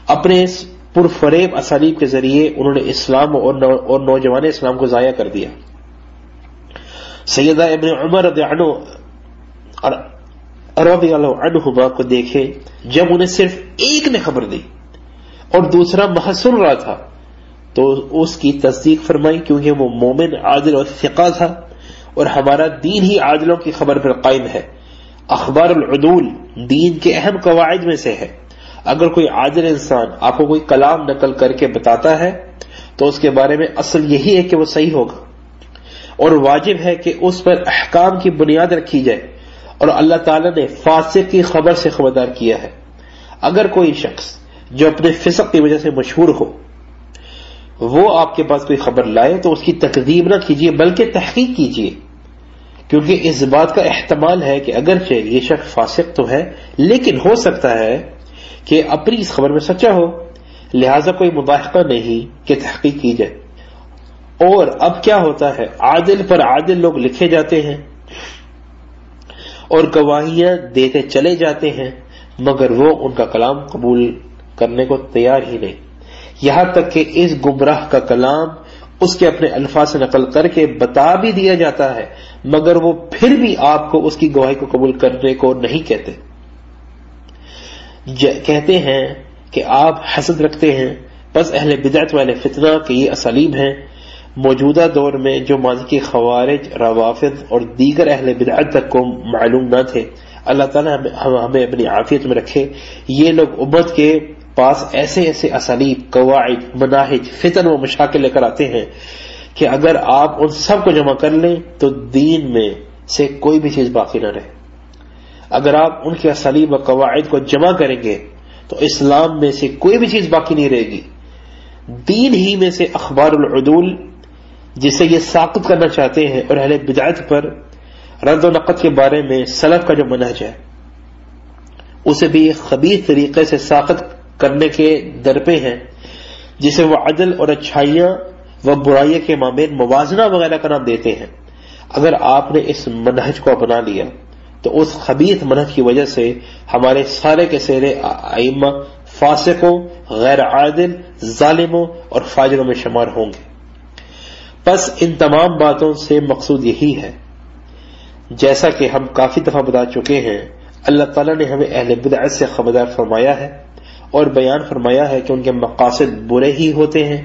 اپنے اس پرفریب اسالیب کے ذریعے انہوں نے اسلام اور نوجوان اسلام کو ضائع کر دیا. سیدہ ابن عمر رضی اللہ عنہما کو دیکھے جب انہیں صرف ایک نے خبر دی اور دوسرا محض سن رہا تھا تو اس کی تصدیق فرمائی، کیونکہ وہ مومن، عادل اور ثقہ تھا، اور ہمارا دین ہی عادلوں کی خبر پر قائم ہے۔ اخبار العدول دین کے اہم قواعد میں سے ہے۔ اگر کوئی عادل انسان آپ کو کوئی کلام نقل کر کے بتاتا ہے تو اس کے بارے میں اصل یہی ہے کہ وہ صحیح ہوگا، اور واجب ہے کہ اس پر احکام کی بنیاد رکھی جائے، اور اللہ تعالیٰ نے فاسق کی خبر سے خبردار کیا ہے۔ اگر کوئی شخص جو اپنے فسق کی وجہ سے مشہور ہو وہ آپ کے پاس کوئی خبر لائے تو اس کی تکذیب نہ کیجیے بلکہ تحقیق کیجیے، کیونکہ اس بات کا احتمال ہے کہ اگرچہ یہ شخص فاسق تو ہے لیکن ہو سکتا ہے کہ اپنی اس خبر میں سچا ہو، لہذا کوئی مضاحقہ نہیں کہ تحقیق کی جائے۔ اور اب کیا ہوتا ہے، عادل پر عادل لوگ لکھے جاتے ہیں اور گواہیاں دیتے چلے جاتے ہیں، مگر وہ ان کا کلام قبول کرنے کو تیار ہی نہیں، یہاں تک کہ اس گمراہ کا کلام اس کے اپنے الفاظ سے نقل کر کے بتا بھی دیا جاتا ہے، مگر وہ پھر بھی آپ کو اس کی گواہی کو قبول کرنے کو نہیں کہتے۔ کہتے ہیں کہ آپ حسد رکھتے ہیں، بس اہل بدعت والے فتنہ کے یہ اسالیب ہیں۔ موجودہ دور میں جو ماضی کے خوارج، روافض اور دیگر اہل بدعت تک کو معلوم نہ تھے، اللہ تعالیٰ ہمیں اپنی عافیت میں رکھے، یہ لوگ امت کے پاس ایسے ایسے اسالیب، قواعد، مناہج، فتن و مشاکل لے کر آتے ہیں کہ اگر آپ ان سب کو جمع کر لیں تو دین میں سے کوئی بھی چیز باقی نہ رہے۔ اگر آپ ان کے اسالیب و قواعد کو جمع کریں گے تو اسلام میں سے کوئی بھی چیز باقی نہیں رہے گی۔ دین ہی میں سے اخبار العدول جسے یہ ساقط کرنا چاہتے ہیں، اور اہل بدعت پر رد و نقد کے بارے میں سلف کا جو منہج ہے اسے بھی خبیث طریقے سے ساقط کرنے کے درپے ہیں، جسے وہ عدل اور اچھائیاں و برائیوں کے مابین موازنہ وغیرہ کا نام دیتے ہیں۔ اگر آپ نے اس منہج کو اپنا لیا تو اس خبیث منہج کی وجہ سے ہمارے سارے کے سارے ائمہ فاسقوں، غیر عادل، ظالموں اور فاجروں میں شمار ہوں گے۔ بس ان تمام باتوں سے مقصود یہی ہے، جیسا کہ ہم کافی دفعہ بتا چکے ہیں، اللہ تعالیٰ نے ہمیں اہل بدعت سے خبردار فرمایا ہے اور بیان فرمایا ہے کہ ان کے مقاصد برے ہی ہوتے ہیں۔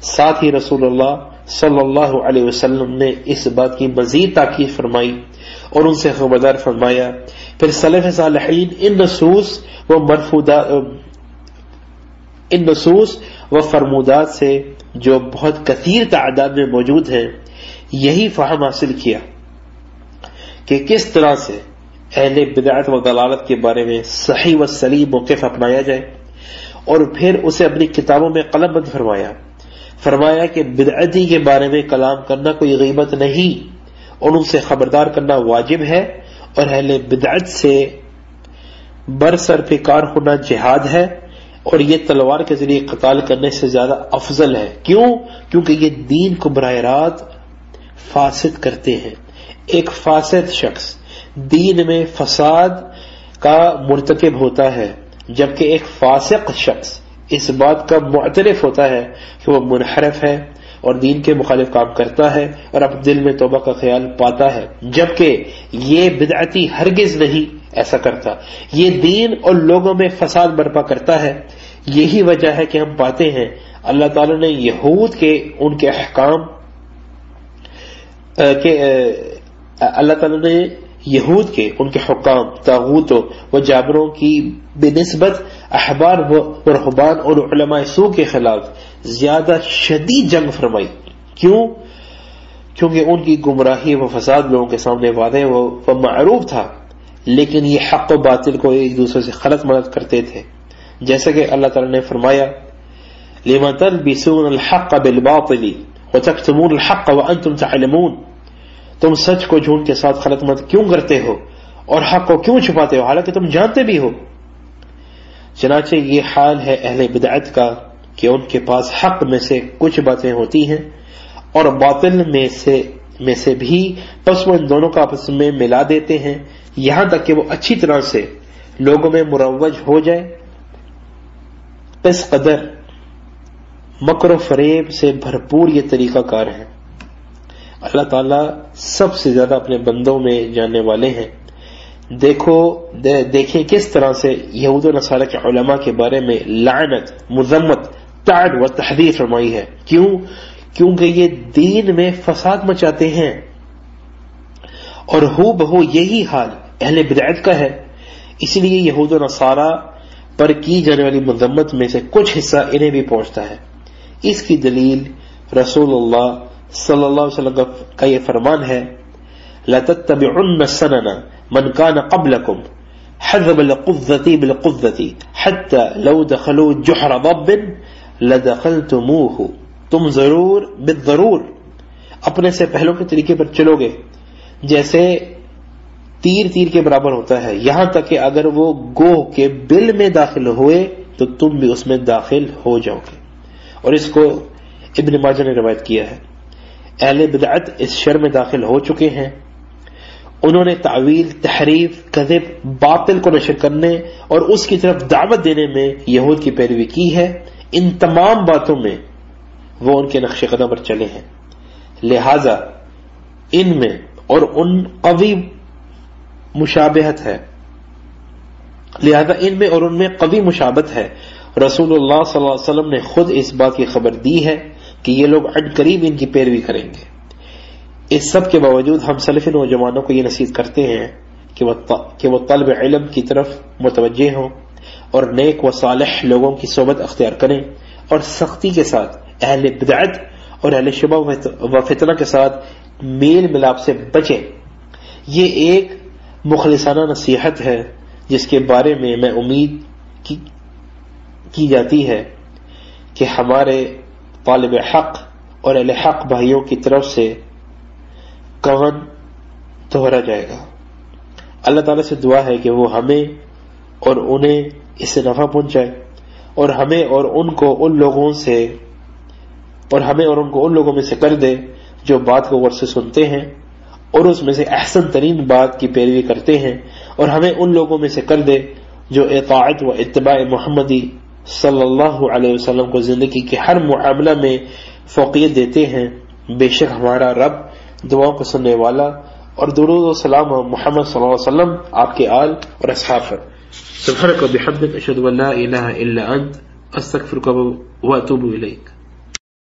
ساتھ ہی رسول اللہ صلی اللہ علیہ وسلم نے اس بات کی مزید تاکید فرمائی اور ان سے خبردار فرمایا۔ پھر سلف صالحین ان نصوص و فرمودات سے جو بہت کثیر تعداد میں موجود ہیں یہی فہم حاصل کیا کہ کس طرح سے اہل بدعت و ضلالت کے بارے میں صحیح و سلیم موقف اپنایا جائے، اور پھر اسے اپنی کتابوں میں قلم بند فرمایا کہ بدعتی کے بارے میں کلام کرنا کوئی غیبت نہیں اور ان سے خبردار کرنا واجب ہے، اور اہل بدعت سے برسر پیکار ہونا جہاد ہے، اور یہ تلوار کے ذریعے قتال کرنے سے زیادہ افضل ہے۔ کیوں؟ کیونکہ یہ دین کو براہ راست فاسد کرتے ہیں۔ ایک فاسد شخص دین میں فساد کا مرتکب ہوتا ہے، جبکہ ایک فاسق شخص اس بات کا معترف ہوتا ہے کہ وہ منحرف ہے اور دین کے مخالف کام کرتا ہے اور اپنے دل میں توبہ کا خیال پاتا ہے، جبکہ یہ بدعتی ہرگز نہیں ایسا کرتا، یہ دین اور لوگوں میں فساد برپا کرتا ہے۔ یہی وجہ ہے کہ ہم پاتے ہیں اللہ تعالیٰ نے یہود کے ان کے احکام اللہ تعالیٰ نے یہود کے ان کے حکام، طاغوتوں و جابروں کی بنسبت احبار و رہبان اور علماء سوء کے خلاف زیادہ شدید جنگ فرمائی۔ کیوں؟ کیونکہ ان کی گمراہی و فساد لوگوں کے سامنے واضح و معروف تھا، لیکن یہ حق و باطل کو ایک دوسرے سے خلط ملط کرتے تھے، جیسا کہ اللہ تعالیٰ نے فرمایا لِمَ تَلْبِسُونَ الْحَقَّ بِالْبَاطِلِ وَتَكْتُمُونَ الْحَقَّ وَأَنْتُمْ تَعْلَمُونَ، تم سچ کو جھوٹ کے ساتھ خلط ملط کیوں کرتے ہو اور حق کو کیوں چھپاتے ہو حالانکہ تم جانتے بھی ہو۔ چنانچہ یہ حال ہے اہل بدعت کا کہ ان کے پاس حق میں سے کچھ باتیں ہوتی ہیں اور باطل میں سے بھی، پس وہ ان دونوں کا آپس میں ملا دیتے ہیں یہاں تک کہ وہ اچھی طرح سے لوگوں میں مروج ہو جائے۔ اس قدر مکر و فریب سے بھرپور یہ طریقہ کار ہے۔ اللہ تعالیٰ سب سے زیادہ اپنے بندوں میں جاننے والے ہیں۔ دیکھیں کس طرح سے یہود و نصارہ کے علماء کے بارے میں لعنت، مذمت، تعن و تحذیر فرمائی ہے. کیونکہ یہ دین میں فساد مچاتے ہیں اور ہو بہو یہی حال اہل بدعت کا ہے. اس لیے یہود و نصارہ پر کی جانے والی مذمت میں سے کچھ حصہ انہیں بھی پہنچتا ہے. اس کی دلیل رسول اللہ صلی اللہ علیہ وسلم کا یہ فرمان ہے لَتَتَّبِعُنَّ السَّنَنَ مَنْ كَانَ قَبْلَكُمْ حَذَّبَ الْقُذَّةِ بِالْقُذَّةِ حَتَّى لَوْ دَخَلُوا جُحْرَ ضَبٍّ لَدَخَلْتُمُوهُ. تم ضرور بالضرور اپنے سے پہلوں کے طریقے پر چلو گے جیسے تیر کے برابر ہوتا ہے، یہاں تک کہ اگر وہ گوہ کے بل میں داخل ہوئے تو تم بھی اس میں داخل ہو جاؤ گے. اور اس کو ابن ماجہ نے روایت کیا ہے. اہل بدعت اس شر میں داخل ہو چکے ہیں. انہوں نے تعویل، تحریف، کذب، باطل کو نشر کرنے اور اس کی طرف دعوت دینے میں یہود کی پیروی کی ہے. ان تمام باتوں میں وہ ان کے نقش قدم پر چلے ہیں. لہذا ان میں اور ان قوی مشابہت ہے رسول اللہ صلی اللہ علیہ وسلم نے خود اس بات کی خبر دی ہے کہ یہ لوگ عن قریب ان کی پیروی کریں گے. اس سب کے باوجود ہم سلفی نوجوانوں کو یہ نصیحت کرتے ہیں کہ وہ طلب علم کی طرف متوجہ ہوں اور نیک و صالح لوگوں کی صحبت اختیار کریں اور سختی کے ساتھ اہل بدعت اور اہل شبہ و فتنہ کے ساتھ میل ملاپ سے بچیں. یہ ایک مخلصانہ نصیحت ہے جس کے بارے میں امید کی جاتی ہے کہ ہمارے طالب حق اور اہل حق بھائیوں کی طرف سے کون دہرا جائے گا. اللہ تعالیٰ سے دعا ہے کہ وہ ہمیں اور انہیں اس سے نفع پہنچائے اور ہمیں اور ان کو ان لوگوں میں سے کر دے جو بات کو غور سے سنتے ہیں اور اس میں سے احسن ترین بات کی پیروی کرتے ہیں، اور ہمیں ان لوگوں میں سے کر دے جو اطاعت و اتباع محمدی صلی اللہ علیہ وسلم کو زندگی کے ہر معاملہ میں فوقیت دیتے ہیں. بے شک ہمارا رب دعاؤں کو سننے والا اور درود و سلام محمد صلی اللہ علیہ وسلم، آپ کے آل اور اصحاب پر. سبحانک و بحمدک اشہد ان لا الہ الا انت استغفرک و اتوب الیک.